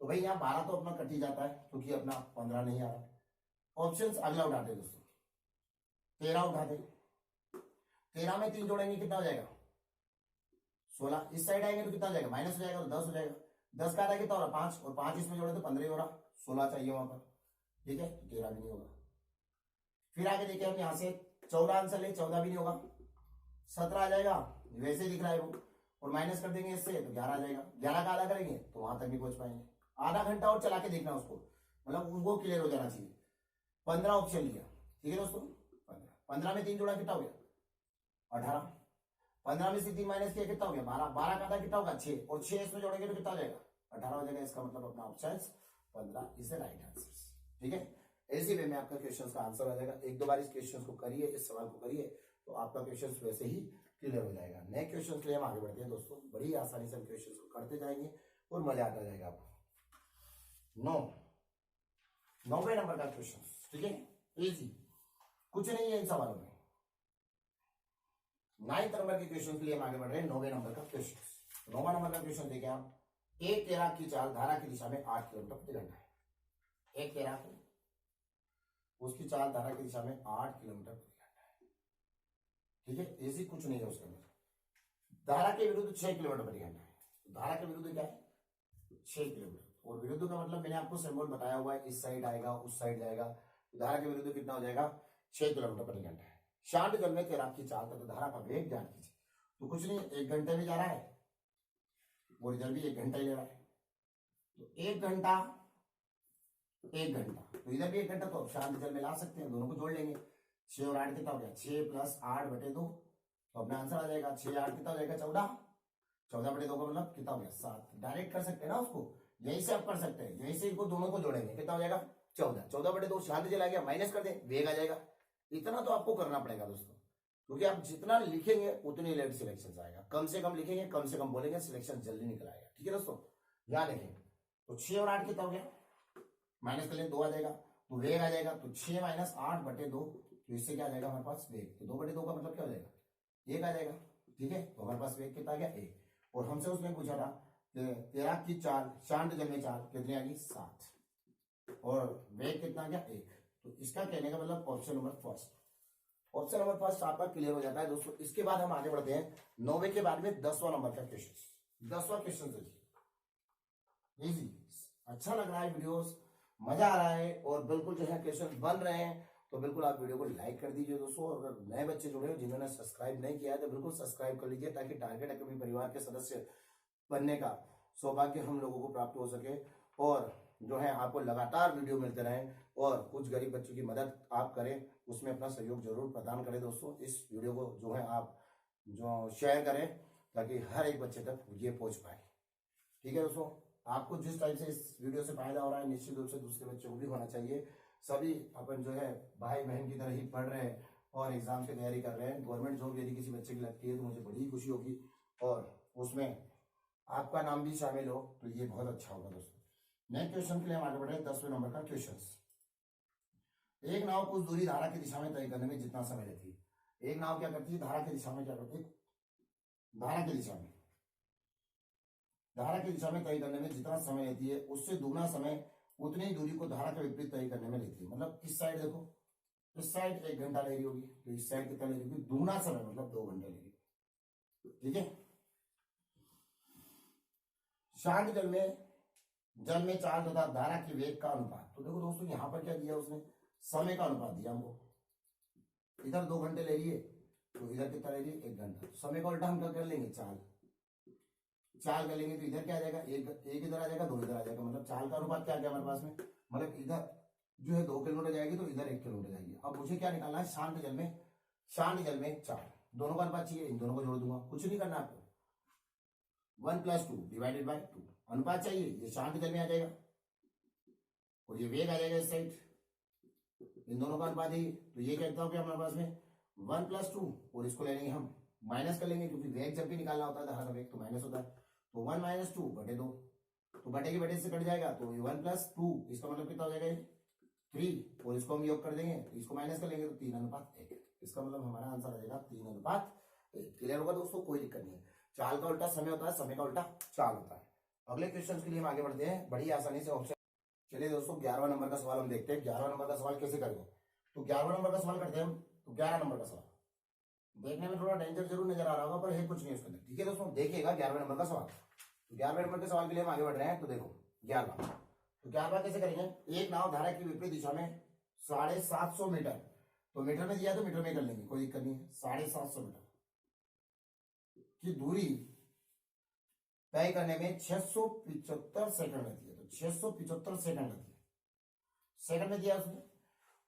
तो भाई यहाँ 12 तो अपना कट ही जाता है क्योंकि अपना 15 नहीं आ रहा। ऑप्शन अगला उठाते दोस्तों, 13 उठाते। 13 में 3 जोड़ेंगे कितना हो जाएगा? 16। इस साइड आएंगे तो कितना हो जाएगा? माइनस हो जाएगा तो 10 हो जाएगा। 10 का आधा कितना हो रहा? 5, और 5 इसमें जोड़े तो 15 ही हो रहा। 16 चाहिए वहां पर। ठीक है, 13 भी नहीं होगा। फिर आगे देखिए, हम यहां से 14 आंसर ले, 14 भी नहीं होगा। 17 आ जाएगा, वैसे दिख रहा है वो, और माइनस कर देंगे इससे तो 11 आ जाएगा। 11 का आधा करेंगे तो वहां तक नहीं पहुंच पाएंगे। आधा घंटा और चला के देखना उसको, मतलब वो क्लियर हो जाना चाहिए। 15 ऑप्शन लिया। ठीक है दोस्तों, 15 में 3 जोड़ा कितना हो गया? 18। 15 में से 3 माइनस किया कितना हो गया? 12। 12 का आधा कितना होगा? 6, और 6 इसमें जोड़ेंगे तो कितना हो जाएगा? 18 हो जाएगा। इसका मतलब अपना option 15 is the right answer. ठीक है, ऐसी वे में आपका क्वेश्चन का आंसर आ जाएगा। 1-2 बार इस क्वेश्चन को करिए, इस सवाल को करिए, तो आपका क्वेश्चन वैसे ही क्लियर हो जाएगा। नए क्वेश्चन के लिए हम आगे बढ़ते हैं दोस्तों, बड़ी आसानी से हम क्वेश्चन को करते जाएंगे और मजा आता जाएगा आपको। 9वें नंबर का क्वेश्चन, ठीक है, इजी, कुछ नहीं है इन सवालों में। 9th नंबर के क्वेश्चन के लिए हम आगे बढ़ रहे हैं। 9वें नंबर का क्वेश्चन, 9वां नंबर का क्वेश्चन देखिए आप। एक तैराक की चाल धारा की दिशा में 8 किलोमीटर प्रति घंटा है। एक तैराक, उसकी चाल धारा की दिशा में 8 किलोमीटर प्रति घंटा है। ठीक है, ऐसी कुछ नहीं है उसके अंदर। धारा के विरुद्ध 6 किलोमीटर प्रति घंटा है। धारा के विरुद्ध क्या है? 6 किलोमीटर। और विरुद्ध का मतलब मैंने आपको सिंबल बताया हुआ है, इस साइड आएगा उस साइड जाएगा। धारा के विरुद्ध कितना हो जाएगा? 6 किलोमीटर प्रति घंटा है। शांत जल में तैराक की चाल तथा धारा का वेग ज्ञात कीजिए। तो कुछ नहीं, 1 घंटे में जा रहा है और इधर भी 1 घंटा ही ले रहा है। तो 1 घंटा 1 घंटा, तो इधर भी 1 घंटा, तो शांत जल में ला सकते हैं, दोनों को जोड़ लेंगे। 6 और 8 कितना हो गया, 6 + 8/2, तो अपना आंसर आ जाएगा 6 8 कितना हो जाएगा 14, 14/2 का मतलब कितना हो गया 7। डायरेक्ट कर सकते हैं ना उसको, यही से आप कर सकते हैं, यही से इनको दोनों को जोड़ेंगे, कितना हो जाएगा 14, 14/2 शांत जल आ गया, माइनस कर दें वेग आ जाएगा। इतना तो आपको करना पड़ेगा दोस्तों, क्योंकि आप जितना लिखेंगे उतनी लेट सिलेक्शन आएगा, कम से कम लिखेंगे कम से कम बोलेंगे सिलेक्शन जल्दी निकल आएगा। ठीक है दोस्तों, याद रखें। तो 6 और 8 कितना हो गया, माइनस कर लें 2 आ जाएगा, तो वेग आ जाएगा, तो 6 - 8/2, तो इससे क्या आ जाएगा हमारे पास वेग, तो 2/2 का मतलब क्या हो जाएगा 1 आ जाएगा। ठीक है, तो हमारे पास वेग कितना आ गया 1। और हमसे उसने पूछा था कि तैराक की चाल, शांत जल में चाल कितनी आ गई 7, और वेग कितना आ गया 1। तो इसका कहने का मतलब option number first, option number first आपका क्लियर हो जाता है दोस्तों। इसके बाद हम आगे बढ़ते हैं 9वें के बाद में 10वां नंबर का क्वेश्चन। 10वां क्वेश्चन देखिए, इजी, अच्छा लग रहा है वीडियोस, मजा आ रहा है और बिल्कुल जो है क्वेश्चन बन रहे हैं, तो बिल्कुल आप वीडियो को लाइक कर दीजिए दोस्तों। और अगर नए बच्चे जुड़े हो जिन्होंने सब्सक्राइब नहीं किया है तो बिल्कुल सब्सक्राइब कर लीजिए, ताकि टारगेट अकेडमी परिवार के सदस्य बनने का सौभाग्य हम लोगों को प्राप्त हो सके, और जो है आपको लगातार वीडियो मिलते रहें, और कुछ गरीब बच्चों की मदद आप करें, उसमें अपना सहयोग जरूर प्रदान करें दोस्तों। इस वीडियो को जो है आप जो शेयर करें, ताकि हर एक बच्चे तक ये पहुंच पाए। ठीक है दोस्तों, आपको जिस टाइप से इस वीडियो से फायदा हो रहा है, निश्चित रूप से दूसरे बच्चों को भी होना चाहिए। सभी अपन जो है भाई बहन की तरह ही पढ़ रहे हैं और एग्जाम की तैयारी कर रहे हैं। गवर्नमेंट जॉब यदि किसी बच्चे की लगती है तो मुझे बड़ी खुशी होगी, और उसमें आपका नाम भी शामिल हो तो ये बहुत अच्छा होगा दोस्तों। नेक्स्ट क्वेश्चन के लिए हम आगे बढ़ रहे हैं 10वें नंबर का क्वेश्चन। एक नाव कुछ दूरी धारा की दिशा में तय करने में जितना समय लेती है, एक नाव क्या करती है, धारा की दिशा में क्या करती है, धारा की दिशा में, धारा की दिशा में तय करने में जितना समय लेती है उससे दुगना समय उतनी ही दूरी को धारा के विपरीत तय करने में लेती है। मतलब इस साइड देखो, इस साइड 1 घंटा ले रही होगी, तो इस साइड कितना ले रही होगी, दुगना समय मतलब 2 घंटे ले रही होगी। ठीक है, शांत जल में चाल तथा धारा की वेग का अनुपात, तो देखो दोस्तों यहां पर क्या दिया उसने, समय का अनुपात दिया हमको। इधर 2 घंटे ले रही है, तो इधर कितना ले रही है 1 घंटा। समय का उल्टा हम क्या कर लेंगे, चाल कर लेंगे, तो इधर क्या आ जाएगा, एक इधर आ जाएगा, 2 इधर आ जाएगा। मतलब चाल का अनुपात क्या आ गया हमारे पास में, मतलब इधर जो है 2 किलोमीटर जाएगी तो इधर 1 किलोमीटर जाएगी। अब मुझे क्या निकालना है, शांत जल में चाल, दोनों का अनुपात चाहिए, इन दोनों को जोड़ दूंगा, कुछ नहीं करना आपको। 1 + 2 / 2 अनुपात चाहिए, ये शांत जल में आ जाएगा और ये वेग आ जाएगा इस साइड, इन दोनों का अनुपात है। तो ये कहता हो कि हमारे पास में 1 + 2, और इसको ले लेंगे हम माइनस कर लेंगे, क्योंकि वेग जब भी निकालना होता है धारा का वेग तो माइनस होता है। तो 1 - 2/2, तो बटे के बटे से कट जाएगा, तो 1 + 2 इसका मतलब कितना हो जाएगा 3, और इसको हम योग कर देंगे तो इसको माइनस कर लेंगे तो 3:1। इसका मतलब हमारा आंसर आ जाएगा 3:1। क्लियर होगा दोस्तों, कोई दिक्कत नहीं है। चाल का उल्टा समय होता है, समय का उल्टा चाल होता है। अगले क्वेश्चन के लिए हम आगे बढ़ते हैं बड़ी आसानी से ऑप्शन। चलिए दोस्तों 11वां नंबर का सवाल हम देखते हैं। 11वां नंबर का सवाल कैसे करेंगे, तो 11वां नंबर का सवाल करते हैं हम। तो 11 नंबर का सवाल देखने में थोड़ा डेंजर जरूर नजर आ रहा होगा, पर है कुछ नहीं उसके अंदर। ठीक है दोस्तों, देखिएगा 11वें नंबर का सवाल। तो 11वें नंबर के सवाल के लिए हम आगे बढ़ रहे हैं। तो देखो 11वां, तो 11वां कैसे करेंगे, एक नाव धारा की विपरीत दिशा में 750 मीटर, तो मीटर में दिया तो मीटर में कर लेंगे, कोई दिक्कत नहीं है। 750 मीटर की दूरी तय करने में 675 सेकंड लगती है, तो 675 सेकंड लगती है, सेकंड में दिया उसने।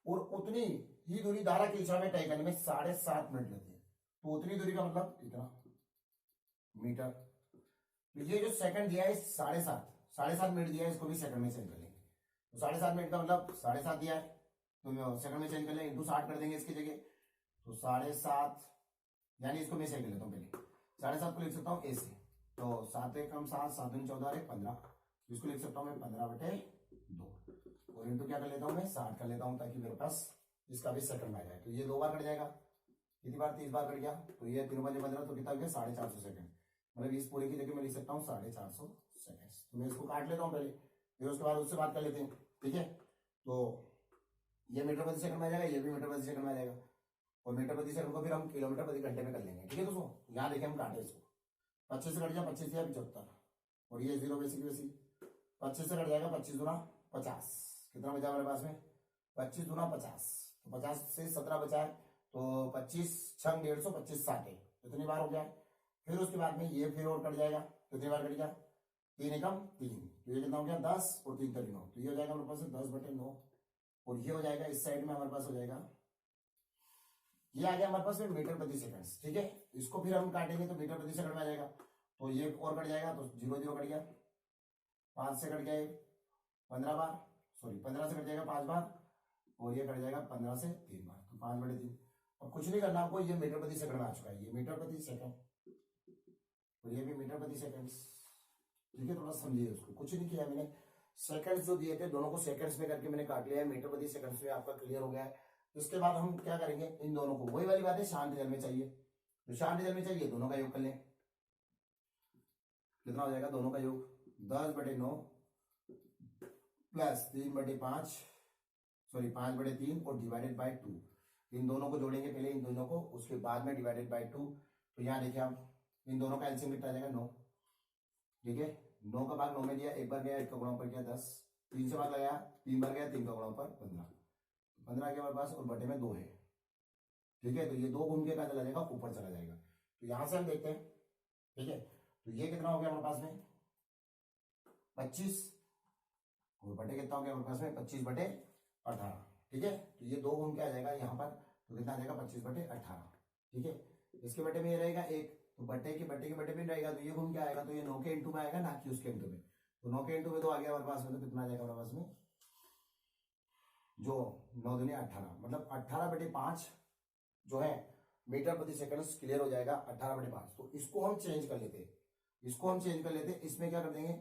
और उतनी ही दूरी धारा की दिशा में तय करने में 7.5 मिनट लगती है, तो उतनी दूरी का मतलब इतना मीटर। तो ये जो सेकंड दिया है 7.5 मिनट दिया है, इसको भी सेकंड में चेंज कर लेंगे। तो 7.5 मिनट का मतलब 7.5 दिया है, तो सेकंड में चेंज कर लेंगे, इंटू 60 कर देंगे इसकी जगह। तो 7.5, यानी इसको मैं सही कर लेता हूँ पहले, 7.5 को लिख सकता हूँ ऐसे, तो 7 × 7 7 × 14 15, इसको लिख सकता हूँ मैं 15/2, और इंटू क्या कर लेता हूँ मैं 60 कर लेता हूँ, ताकि मेरे पास इसका भी सेकंड में आ जाए। तो ये 2 बार कट जाएगा, कितनी बार 30 बार कट गया, तो ये 3 × 5 = 15, तो कितना हो गया 450 सेकंड। मतलब इस पूरे की जगह मैं लिख सकता हूँ 450 सेकंड। तो मैं इसको काट लेता हूँ पहले, फिर उसके बाद उससे बात कर लेते हैं। ठीक है, तो ये मीटर प्रति सेकंड में आ जाएगा, ये भी मीटर प्रति सेकंड में आ जाएगा, और मीटर प्रति सेकंड को फिर हम किलोमीटर प्रति घंटे में कर लेंगे। ठीक है दोस्तों, यहाँ देखिए हम काटे इसको, 25 से कट जाए 25 या 75, और ये 0 वैसी 25 से कट जाएगा 25 दूना 50, कितना बचा हमारे पास में 25 दूना 50, तो 50 से 17 बचा है, तो 25 6 150, 25 60 इतनी बार हो गया। फिर उसके बाद में ये फिर और कट जाएगा, कितनी बार कट गया 3 एकम 3, तो ये कितना हो गया 10 और 3 3 9, तो ये हो जाएगा हमारे पास 10/9, और ये हो जाएगा इस साइड में हमारे पास हो जाएगा, ये आ गया हमारे पास में मीटर प्रति सेकंड। ठीक है, इसको फिर हम काटेंगे तो मीटर प्रति सेकंड में आ जाएगा, तो ये और कट जाएगा, तो 0 0 कट गया, 5 से कट गया 15 बार, सॉरी 15 से कट जाएगा 5 बार, और ये कट जाएगा 15 से 3 बार, तो 5/3। अब कुछ नहीं करना आपको, ये मीटर प्रति सेकंड में आ चुका है, ये मीटर प्रति सेकंड, और ये भी मीटर प्रति सेकंड। ठीक है, थोड़ा समझिए उसको, कुछ नहीं किया मैंने, सेकंड्स जो दिए थे दोनों को सेकंड्स में करके मैंने काट लिया है, मीटर प्रति सेकंड्स में आपका क्लियर हो गया है। उसके बाद हम क्या करेंगे, इन दोनों को, वही वाली बात है, शांत जल में चाहिए, तो शांत जल में चाहिए, दोनों का योग कर लें, कितना हो जाएगा, दोनों का योग 10/9 प्लस 3/5, सॉरी 5/3 और डिवाइडेड बाय 2, इन दोनों को जोड़ेंगे पहले, इन दोनों को, उसके बाद में डिवाइडेड बाय 2, तो यहाँ देखिए आप इन दोनों का एलसीएम कितना आ जाएगा 9। ठीक है, 9 का भाग 9 में दिया, एक बार गया, एक का गुणा पर किया 10, 3 से भाग लगाया, 3 बार गया, 3 का गुणा पर 15, 15 के हमारे पास, और बटे में 2 है। ठीक है, तो ये 2 घूम के कहा चला जाएगा, ऊपर चला जाएगा, तो यहां से हम देखते हैं। ठीक है, तो ये कितना हो गया हमारे पास में 25, और बटे कितना हो गया हमारे पास में 25/18। ठीक है, तो ये 2 घूम के आ जाएगा यहाँ पर, तो कितना आ जाएगा 25/18। ठीक है, इसके बटे में ये रहेगा 1, तो बटे के बटे में रहेगा, तो ये घूम के आएगा, तो ये 9 के इंटू में आएगा, ना कि उसके इंटू में, तो 9 के इंटू में तो आ गया हमारे पास में, तो कितना आ जाएगा हमारे पास में, जो 9 दूनी 18, मतलब 18/5 जो है मीटर प्रति सेकंड क्लियर हो जाएगा, 18/5। तो इसको हम चेंज कर लेते, इसमें क्या कर देंगे,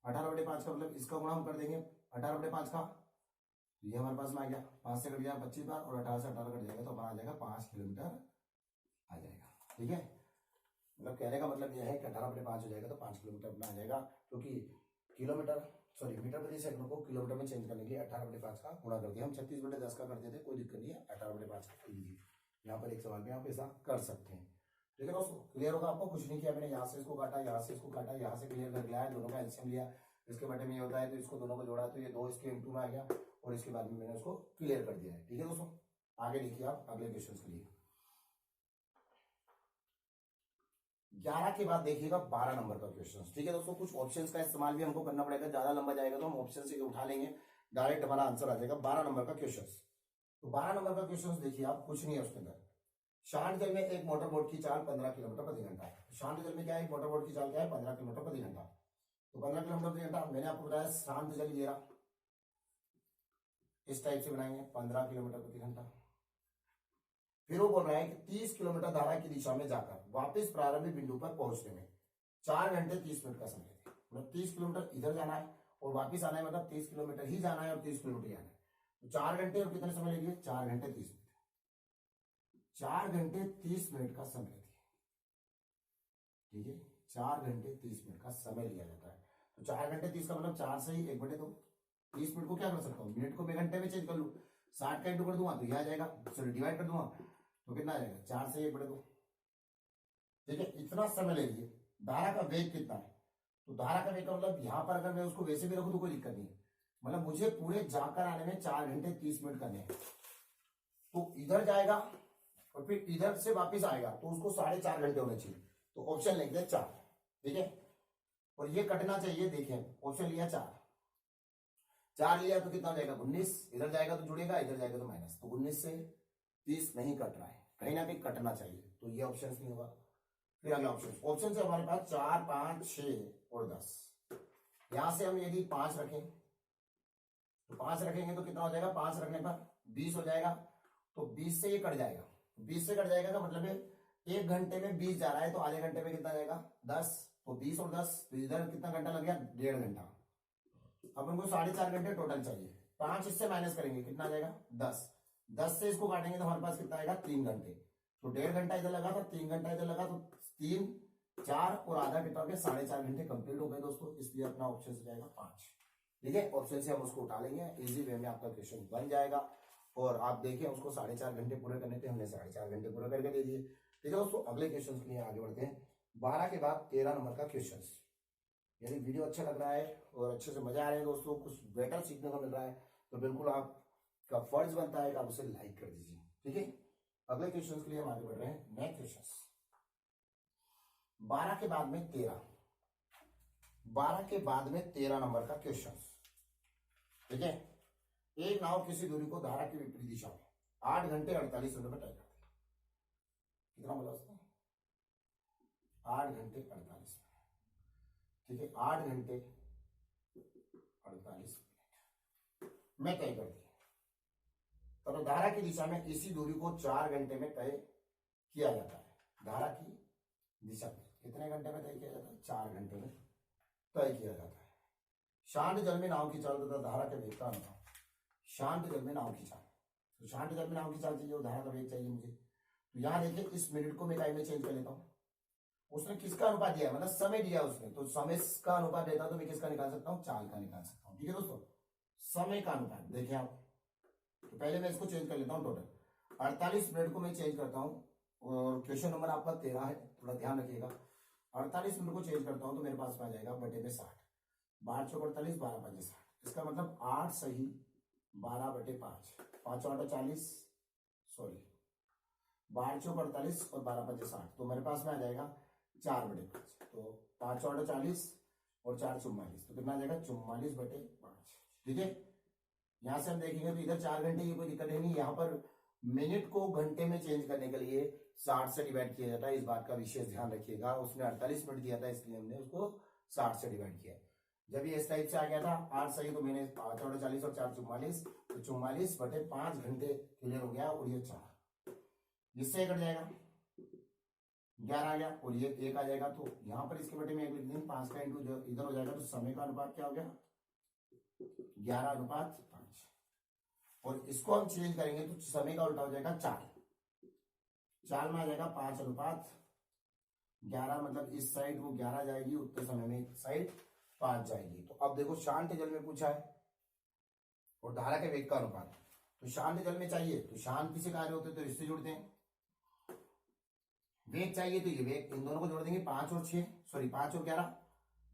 18/5 का मतलब इसका गुणा हम कर देंगे 18/5 का, तो ये हमारे पास में आ गया, 5 से कट गया 25 बार, और 18 से 18 कट जाएगा, तो हमारा आ जाएगा 5 किलोमीटर आ जाएगा। ठीक है, मतलब कहने का मतलब यह है कि 18/5 हो जाएगा, तो 5 किलोमीटर अपना आ जाएगा, क्योंकि किलोमीटर, सॉरी मीटर प्रति सेकंड को किलोमीटर में चेंज करने के लिए 18/5 का गुणा कर दिया, हम 36/10 का करते थे, कोई दिक्कत नहीं है, 18/5 का कर लीजिए। यहाँ पर एक सवाल में आप ऐसा कर सकते हैं। ठीक है दोस्तों, क्लियर होगा आपको, कुछ नहीं किया मैंने, यहाँ से इसको काटा, यहाँ से इसको काटा, यहाँ से क्लियर कर लिया है, दोनों का एलसीएम लिया, इसके बटे में ये होता है, तो इसको दोनों को जोड़ा, तो ये 2 इसके इंटू में आ गया, और इसके बाद में मैंने उसको क्लियर कर दिया है। ठीक है दोस्तों, आगे देखिए आप अगले क्वेश्चन के लिए। 11 के बाद देखिएगा 12 नंबर का क्वेश्चन। ठीक है दोस्तों, कुछ ऑप्शंस का इस्तेमाल भी हमको करना पड़ेगा, ज्यादा लंबा जाएगा तो हम ऑप्शन से उठा लेंगे, डायरेक्ट हमारा आंसर आ जाएगा 12 नंबर का क्वेश्चन। तो 12 नंबर का क्वेश्चन देखिए आप, कुछ नहीं है उसके अंदर, शांत जल में एक मोटर बोट की चाल 15 किलोमीटर प्रति घंटा है। शांत जल में क्या है, मोटर बोट की चाल क्या है, 15 किलोमीटर प्रति घंटा, तो 15 किलोमीटर प्रति घंटा, मैंने आपको बताया शांत जल ये रहा, इस टाइप से बनाएंगे 15 किलोमीटर प्रति घंटा। फिर वो बोल रहा है कि 30 किलोमीटर धारा की दिशा में जाकर वापस प्रारंभिक बिंदु पर पहुंचने में 4 घंटे 30 मिनट का समय है। मतलब 30 किलोमीटर इधर जाना है और वापस आना है, मतलब 30 किलोमीटर ही जाना है और 30 किलोमीटर ही आना है, तो 4 घंटे और कितने समय लेंगे, 4 घंटे 30 मिनट, 4 घंटे 30 मिनट का समय लेती है। ठीक है, 4 घंटे 30 मिनट का समय लिया जाता है, तो 4 घंटे 30 का मतलब 4 से ही 1/2, 30 मिनट को क्या कर सकता हूँ, मिनट को मैं घंटे में चेंज कर लू, 60 का इंटू कर दूंगा तो यह आ जाएगा, सॉरी डिवाइड कर दूंगा तो कितना आ जाएगा, 4 से 1/2। ठीक है, इतना समय ले लीजिए। धारा का वेग कितना है, तो धारा का वेग का मतलब यहां पर अगर मैं उसको वैसे भी रखूं तो कोई दिक्कत नहीं है, मतलब मुझे पूरे जाकर आने में 4 घंटे 30 मिनट करने हैं, तो इधर जाएगा और फिर इधर से वापस आएगा, तो उसको 4.5 घंटे होने चाहिए, तो ऑप्शन लिख दे 4। ठीक है, और ये कटना चाहिए, देखिए ऑप्शन लिया 4 लिया तो कितना हो जाएगा 19, इधर जाएगा तो जुड़ेगा, इधर जाएगा तो माइनस, तो 19 से 30 नहीं कट रहा है, कहीं ना कहीं कटना चाहिए, तो ये ऑप्शन नहीं होगा। फिर अगला ऑप्शन से हमारे पास 4, 5, 6 और 10, यहां से हम यदि 5 रखें तो 5 रखेंगे तो कितना हो जाएगा, 5 रखने पर 20 हो जाएगा, तो 20 से ये कट जाएगा, 20 से कट जाएगा का मतलब है 1 घंटे में 20 जा रहा है, तो आधे घंटे में कितना जाएगा 10, तो 20 और 10, तो इधर कितना घंटा लग गया, 1.5 घंटा। अब हमको 4.5 घंटे टोटल चाहिए, 5 इससे माइनस करेंगे कितना आ जाएगा 10, 10 से इसको काटेंगे तो हमारे पास कितना आएगा 3 घंटे, तो 1.5 घंटा इधर लगा था, 3 घंटा इधर लगा, तो 3, 4 और आधा कितना हो गया, 4.5 घंटे कंप्लीट हो गए दोस्तों, इसलिए अपना ऑप्शन से जाएगा 5। ठीक है, ऑप्शन से हम उसको उठा लेंगे, इजी वे में आपका क्वेश्चन बन जाएगा, और आप देखिए उसको 4.5 घंटे पूरे करने थे, हमने 4.5 घंटे पूरे करके दे दिए। ठीक है दोस्तों, अगले क्वेश्चन के लिए आगे बढ़ते हैं। 12 के बाद 13 नंबर का क्वेश्चन। यदि वीडियो अच्छा लग रहा है और अच्छे से मजा आ रहा है दोस्तों, कुछ बेटर सीखने को मिल रहा है, तो बिल्कुल आपका फर्ज बनता है कि आप उसे लाइक कर दीजिए। ठीक है, अगले क्वेश्चन के लिए हम आगे बढ़ रहे हैं। नेक्स्ट क्वेश्चन 12 के बाद में 13, 12 के बाद में 13 नंबर का क्वेश्चन। ठीक है, एक नाव किसी दूरी को धारा की विपरीत दिशा में 8 घंटे 48 मिनट में तय करती है। कितना बोला उसने? 8 घंटे 48 मिनट। ठीक है, 8 घंटे 48 मिनट में तय करती है। तो धारा की दिशा में इसी दूरी को 4 घंटे में तय किया जाता है। धारा की दिशा में कितने घंटे में तय किया जाता है? 4 घंटे में तय किया जाता है। शांत जल में नाव की चाल तथा धारा के वेग का अनुपात। शांत जल में नाव की चाल, तो शांत जल में नाव की चाल चाहिए और धारा का वेग चाहिए मुझे। तो यहां देखिए, इस मिनट को मैं टाइम में चेंज कर लेता हूं। उसने किसका अनुपात दिया है? मतलब समय दिया उसने, तो समय का अनुपात देता तो मैं किसका निकाल सकता हूं? चाल का निकाल सकता हूं। ठीक है दोस्तों, समय का अनुपात देखिए आप। तो पहले मैं इसको चेंज कर लेता हूं। टोटल 48 मिनट को मैं चेंज करता हूं, और क्वेश्चन नंबर आपका 13 है, थोड़ा ध्यान रखिएगा। 48 मिनट को चेंज करता हूं तो मेरे पास में आ जाएगा बटे में 60। 12 चौक 48, 12 5 60। इसका मतलब 8 सही 12 बटे 5, 5 8 40, सॉरी 12 चौक 48 और 12 5 60। तो मेरे पास में आ जाएगा 4 बटे 5। तो 5 8 40 और 4 44, तो कितना आ जाएगा? 44 बटे 5। ठीक है, यहां से हम देखेंगे तो इधर 4 घंटे की कोई दिक्कत है नहीं। यहाँ पर मिनट को घंटे में चेंज करने के लिए 60 से डिवाइड किया जाता है। इस बात का विशेष ध्यान रखिएगा। उसने 48 मिनट दिया था, इसलिए हमने उसको 60 से डिवाइड किया। जब ये इस टाइप से आ गया था 8 सही, तो मैंने 5 8 40 और 4 44, तो 44 बटे 5 घंटे क्लियर हो गया। और ये 4 इससे कट जाएगा, 11 आ गया, और ये 1 आ जाएगा। तो यहां पर इसके बटे में 1 लिख देंगे। 5 का इंटू इधर हो जाएगा, तो समय का अनुपात क्या हो गया? 11:5। और इसको हम चेंज करेंगे तो समय का उल्टा हो जाएगा 4। 4 में आ जाएगा 5:11। मतलब इस साइड वो 11 जाएगी, उतने समय में इस साइड 5 जाएगी। तो अब देखो, शांत जल में पूछा है और धारा के वेग का अनुपात। तो शांत जल में चाहिए तो शांति से कार्य होते तो इससे जुड़ते हैं। वेग चाहिए तो ये वेग, इन दोनों को जोड़ देंगे। 5 और 6, सॉरी 5 और 11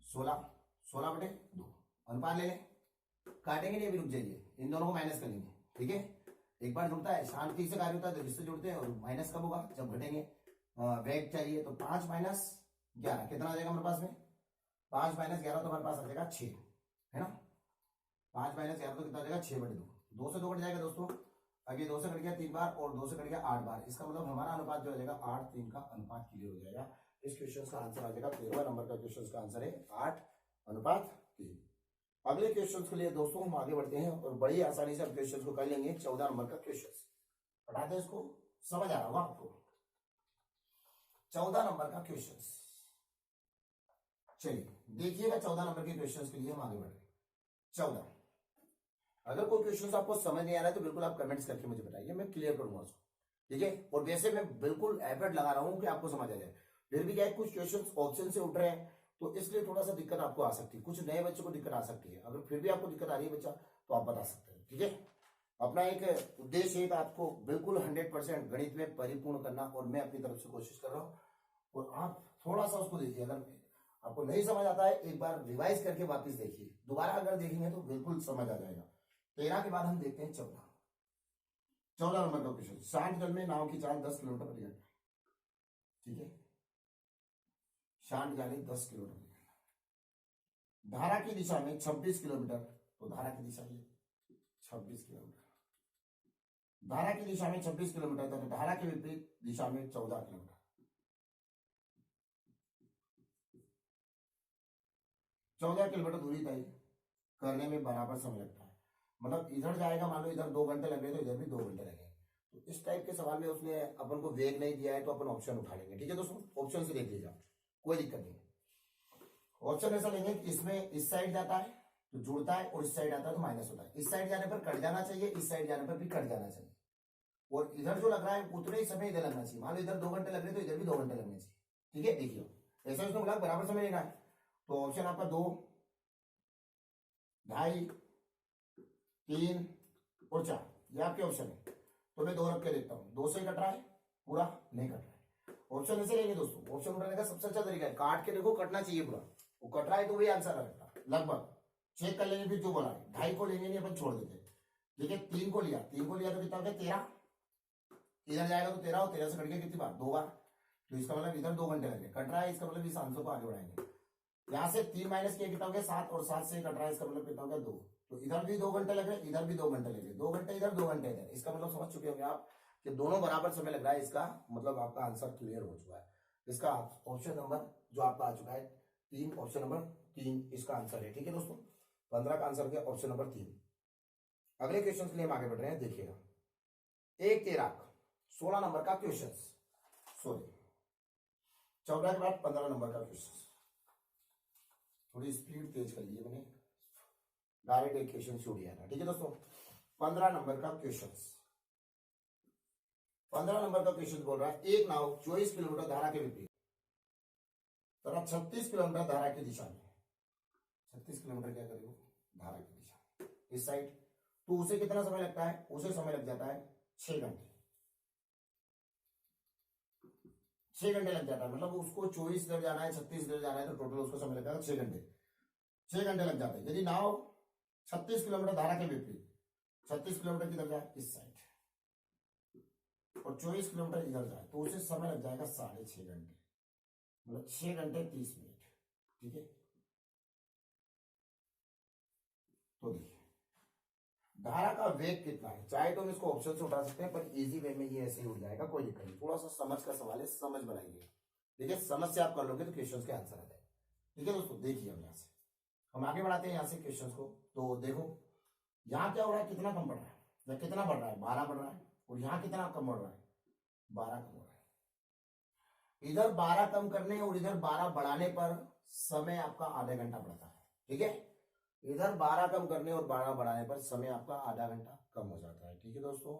16, 16 बटे 2। अनुपात ले लें, काटेंगे नहीं, अभी रुक जाइए, इन दोनों को माइनस कर लेंगे। ठीक है, एक बार जुड़ता है, शांति से कार्य होता है तो इससे जुड़ते हैं। और माइनस कब होगा? जब घटेंगे। वेग चाहिए तो 5 माइनस 11 कितना आ जाएगा हमारे पास में? 5 माइनस 11 तो हमारे पास आ जाएगा 6, है ना। 5 माइनस 11 तो कितना आ जाएगा? 6 बटे 2। 2 से 2 कट जाएगा दोस्तों। अब ये 2 से कट गया 3 बार, और 2 से कट गया 8 बार। इसका मतलब हमारा अनुपात जो हो जाएगा 8 3 का अनुपात क्लियर हो जाएगा। इस क्वेश्चन का आंसर आ जाएगा 13वां नंबर का क्वेश्चन का आंसर है 8:3। अगले क्वेश्चन के लिए दोस्तों हम आगे बढ़ते हैं, और बड़ी आसानी से हम क्वेश्चन को कर लेंगे। 14 नंबर का क्वेश्चन पढ़ाते हैं, इसको समझ आ रहा होगा आपको। 14 नंबर का क्वेश्चन, चलिए देखिएगा। 14 नंबर के क्वेश्चन के लिए हम आगे बढ़ रहे हैं। 14, अगर कोई क्वेश्चन आपको समझ नहीं आ रहा है तो बिल्कुल आप कमेंट्स करके मुझे बताइए, मैं क्लियर करूंगा उसको। ठीक है, और वैसे मैं बिल्कुल एफर्ट लगा रहा हूं कि आपको समझ आ जाए। फिर भी क्या है, कुछ क्वेश्चन ऑप्शन से उठ रहे हैं, तो इसलिए थोड़ा सा दिक्कत आपको आ सकती है। कुछ नए बच्चों को दिक्कत आ सकती है। अगर फिर भी आपको दिक्कत आ रही है बच्चा, तो आप बता सकते हैं। ठीक है, अपना एक उद्देश्य है कि आपको बिल्कुल 100% गणित में परिपूर्ण करना, और मैं अपनी तरफ से कोशिश कर रहा हूं। और आप थोड़ा सा उसको देखिए, अगर आपको नहीं समझ आता है एक बार रिवाइज करके वापस देखिए, दोबारा अगर देखेंगे तो बिल्कुल समझ आ जाएगा। 13 के बाद हम देखते हैं 14 नंबर का क्वेश्चन। शांत जल में नाव की चाल 10 किलोमीटर प्रति घंटा। ठीक है, शांत जाली 10 किलोमीटर प्रति घंटा। धारा की दिशा में 26 किलोमीटर, तो धारा की दिशा ये 26 किलोमीटर। धारा की दिशा में 26 किलोमीटर, तो धारा के विपरीत दिशा में 14 किलोमीटर। 14 किलोमीटर दूरी तय करने में बराबर समय लगता है। मतलब इधर जाएगा, मान लो इधर 2 घंटे लगे तो इधर भी 2 घंटे लगे। तो इस टाइप के सवाल में उसने अपन को वेग नहीं दिया है, तो अपन ऑप्शन उठा लेंगे। ठीक है दोस्तों, ऑप्शन से देख लीजिए, कोई दिक्कत नहीं। ऑप्शन ऐसा लेंगे कि इसमें इस साइड जाता है तो जुड़ता है, और इस साइड आता है तो माइनस होता है। इस साइड जाने पर कट जाना चाहिए, इस साइड जाने पर भी कट जाना चाहिए। और इधर जो लग रहा है उतने ही समय इधर लगना चाहिए। मान लो इधर 2 घंटे लग रहे तो इधर भी 2 घंटे लगने चाहिए। ठीक है, देखिए ऐसा उसने बोला बराबर समय लेना है। तो ऑप्शन आपका 2, 2.5, 3 और 4, ये आपके ऑप्शन है। तो मैं 2 रख के देखता हूं। 2 से कट रहा है, पूरा नहीं कट रहा है। ऑप्शन ऐसे लेंगे दोस्तों, ऑप्शन उठाने का सबसे अच्छा तरीका है काट के देखो, कटना चाहिए पूरा। वो कट रहा है तो वही आंसर रहेगा लगभग। चेक कर लेंगे फिर जो बोला है। 2.5 को लेंगे नहीं, अपन छोड़ देते। ठीक है, 3 को लिया, 3 को लिया तो कितना हो गया? 13। इधर जाएगा तो 13, और 13 से कट गया कितनी बार? 2 बार। तो इसका मतलब इधर 2 घंटे लगे, कट रहा है, इसका मतलब इस आंसर को आगे बढ़ाएंगे। यहाँ से 3 माइनस किया कितना हो गया 7, और 7 से कट रहा है, इसका मतलब कितना हो गया 2। तो इधर भी 2 घंटे लग रहे, इधर भी 2 घंटे लगे, 2 घंटे इधर 2 घंटे इधर। इसका मतलब समझ चुके होंगे आप कि दोनों बराबर समय लग रहा है। इसका मतलब आपका आंसर क्लियर हो चुका है। इसका ऑप्शन नंबर जो आपका आ चुका है 3, ऑप्शन नंबर 3 इसका आंसर है। ठीक है दोस्तों, 15 का आंसर गया ऑप्शन नंबर 3। अगले क्वेश्चन के लिए हम आगे बढ़ रहे हैं। देखिएगा 1 13 16 नंबर का क्वेश्चन, सॉरी 14 के बाद 15 नंबर का क्वेश्चन। थोड़ी स्पीड तेज कर ली मैंने, डायरेक्ट एक क्वेश्चन छूट गया था। ठीक है दोस्तों, 15 नंबर का क्वेश्चन, 15 नंबर का क्वेश्चन बोल रहा है एक नाव 24 किलोमीटर धारा के विपरीत तथा 36 किलोमीटर धारा की दिशा में, 36 किलोमीटर क्या करेगा धारा की दिशा इस साइड, तो उसे कितना समय लगता है? उसे समय लग जाता है 6 घंटे। 6 घंटे लग जाता है, मतलब उसको 24 इधर जाना है, 36 इधर जाना है, तो टोटल उसको समय लगेगा 6 घंटे। 6 घंटे लग जाते हैं यदि नाव 36 किलोमीटर धारा के विपरीत, 36 किलोमीटर किधर जाए इस साइड, और 24 किलोमीटर इधर जाए, तो उसे समय लग जाएगा 6.5 घंटे, मतलब 6 घंटे 30 मिनट। ठीक है, तो देखिए धारा का वेग कितना है, चाहे तो हम इसको ऑप्शन से उठा सकते हैं, पर इजी वे में ये ऐसे ही उठ जाएगा, कोई दिक्कत नहीं। थोड़ा सा समझ का सवाल है, समझ बनाइए। ठीक है, समझ से आप कर लोगे तो क्वेश्चन के आंसर आ जाए। ठीक है दोस्तों, देखिए हम यहाँ से हम आगे बढ़ाते हैं यहाँ से क्वेश्चन को। तो देखो यहाँ क्या हो रहा है, कितना कम बढ़ रहा है या कितना बढ़ रहा है, 12 बढ़ रहा है, और यहाँ कितना कम बढ़ रहा है, 12 कम हो रहा है। इधर 12 कम करने और इधर 12 बढ़ाने पर समय आपका आधा घंटा बढ़ता है। ठीक है, इधर 12 कम करने और 12 बढ़ाने पर समय आपका आधा घंटा कम हो जाता है। ठीक है दोस्तों,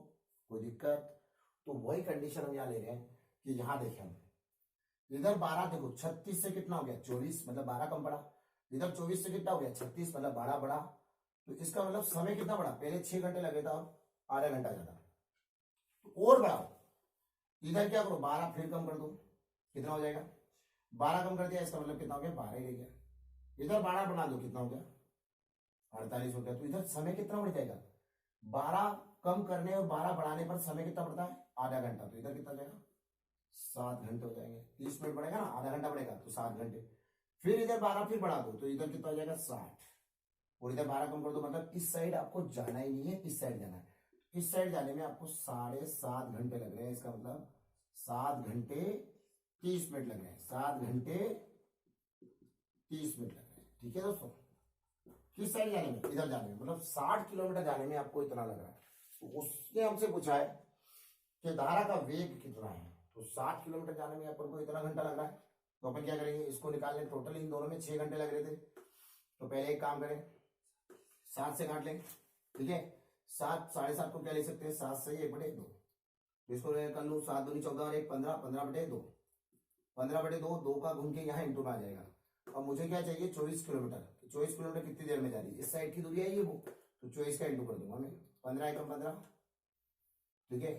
कोई दिक्कत? तो वही कंडीशन हम यहाँ ले रहे हैं कि यहाँ देखें हम इधर 12 देखो 36 से कितना हो गया 24, मतलब 12 कम पड़ा, इधर 24 से कितना हो गया 36, मतलब 12 बढ़ा, तो इसका मतलब समय कितना बढ़ा, पहले 6 घंटे लगे था, आधा घंटा ज्यादा, तो और बढ़ाओ, इधर क्या करो 12 फिर कम कर दो, कितना हो जाएगा 12 कम कर दिया, इसका मतलब कितना हो गया 12 ही रह गया, इधर 12 बना दो, कितना हो गया 48 हो गया, तो इधर समय कितना बढ़ जाएगा, 12 कम करने और 12 बढ़ाने पर समय कितना बढ़ता है आधा घंटा, तो इधर कितना जाएगा 7 घंटे हो जाएंगे, 30 मिनट बढ़ेगा ना, आधा घंटा बढ़ेगा तो 7 घंटे, फिर इधर 12 फिर बढ़ा दो, तो इधर कितना हो जाएगा 60, और इधर 12 कम कर दो, मतलब इस साइड आपको जाना ही नहीं है, इस साइड जाना है, इस साइड जाने में आपको 7.5 घंटे लग रहे हैं, इसका मतलब 7 घंटे 30 मिनट लग रहे हैं, 7 घंटे 30 मिनट लग रहे हैं। ठीक है दोस्तों, किस साइड जाने में, इधर जाने में, मतलब 60 किलोमीटर जाने में आपको इतना लग रहा है। तो उसने हमसे पूछा है कि धारा का वेग कितना है, तो 60 किलोमीटर जाने में अपन को इतना घंटा लग रहा है, तो अपन क्या करेंगे, इसको निकालने, टोटल इन दोनों में 6 घंटे लग रहे थे, तो पहले एक काम करें 7 से काट लें। ठीक है, 7 7.5 को क्या ले सकते हैं, 7 से 1/2, तो इसको कर लू, 7 दूनी 14 और 1 15, 15/2, 15/2, 2 का घूम के यहाँ इंटू में आ जाएगा। अब मुझे क्या चाहिए 24 किलोमीटर, 24 किलोमीटर कितनी देर में जा रही है, इस साइड की दूरी है ये वो, तो 24 का इंटू कर दूंगा मैं, 15 एकम 15। ठीक है,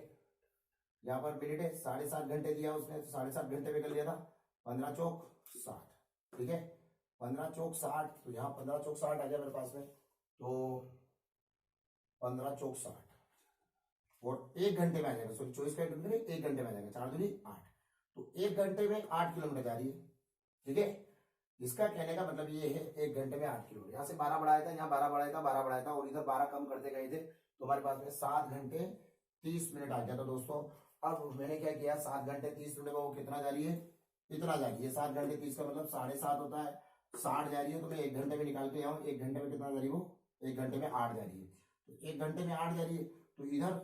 यहाँ पर मिनट है, 7.5 घंटे दिया उसने, तो 7.5 घंटे में कर लिया था, 15 चौक 60। ठीक है, 15 चौक 60, तो यहाँ 15 चौक 60 आ गया मेरे पास में, तो 15 चौक 60, और 1 घंटे में आ जाएगा, सॉरी 24 का इंटू में 1 घंटे में आ जाएगा, 4 दूनी 8, तो 1 घंटे में 8 किलोमीटर जा रही है। ठीक है, इसका कहने का मतलब ये है 1 घंटे में 8 किलोमीटर, यहाँ से 12 बढ़ाया था, यहाँ 12 बढ़ाया था, 12 बढ़ाया था, और इधर 12 कम करते गए थे, तो हमारे पास में 7 घंटे 30 मिनट आ गया था दोस्तों। अब मैंने क्या किया, 7 घंटे 30 मिनट का वो कितना जा रही है, इतना जा रही है, 7 घंटे 30 का मतलब 7.5 होता है, 60 जा रही है, तो मैं 1 घंटे में निकाल के आऊँ, 1 घंटे में कितना जा रही है वो, 1 घंटे में 8 जा रही है, तो 1 घंटे में 8 जा रही है, तो इधर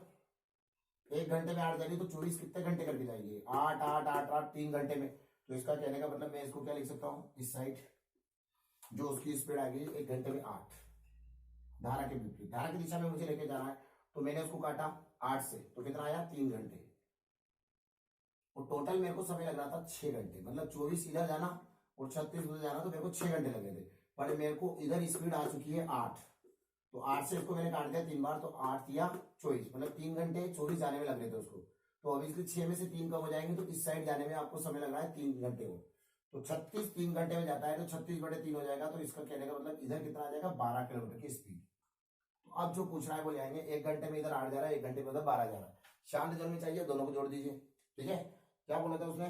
1 घंटे में 8 जा रही है, तो 24 कितने घंटे करके जाएगी, 8 8 8 8 3 घंटे में, तो इसका कहने का मतलब मैं इसको क्या लिख सकता हूँ, इस साइड जो उसकी स्पीड आ गई 1 घंटे में 8, धारा के विपरीत, धारा की दिशा में मुझे लेके जाना है, तो मैंने उसको काटा 8 से, तो कितना आया 3 घंटे, और टोटल मेरे को समय लग रहा था 6 घंटे, मतलब 24 इधर जाना और 36 उधर जाना, तो मेरे को 6 घंटे लगे थे, पर मेरे को इधर स्पीड आ चुकी है 8, तो 8 से इसको मैंने काट दिया 3 बार, तो 8 या 24, मतलब 3 घंटे 24 जाने में लग रहे थे उसको, तो अब इसलिए 6 में से 3 कम हो जाएंगे, तो इस साइड जाने में आपको समय लग रहा है 3 घंटे को, तो 36 3 घंटे में जाता है, तो 36/3 हो जाएगा, तो इसका कहने का मतलब इधर कितना आ जाएगा 12 किलोमीटर की स्पीड। तो अब जो पूछ रहा है वो ले आएंगे, 1 घंटे में इधर 8 जा रहा है, 1 घंटे में उधर 12 जा रहा है, शांत जल में चाहिए, दोनों को जोड़ दीजिए। ठीक है, क्या बोला था उसने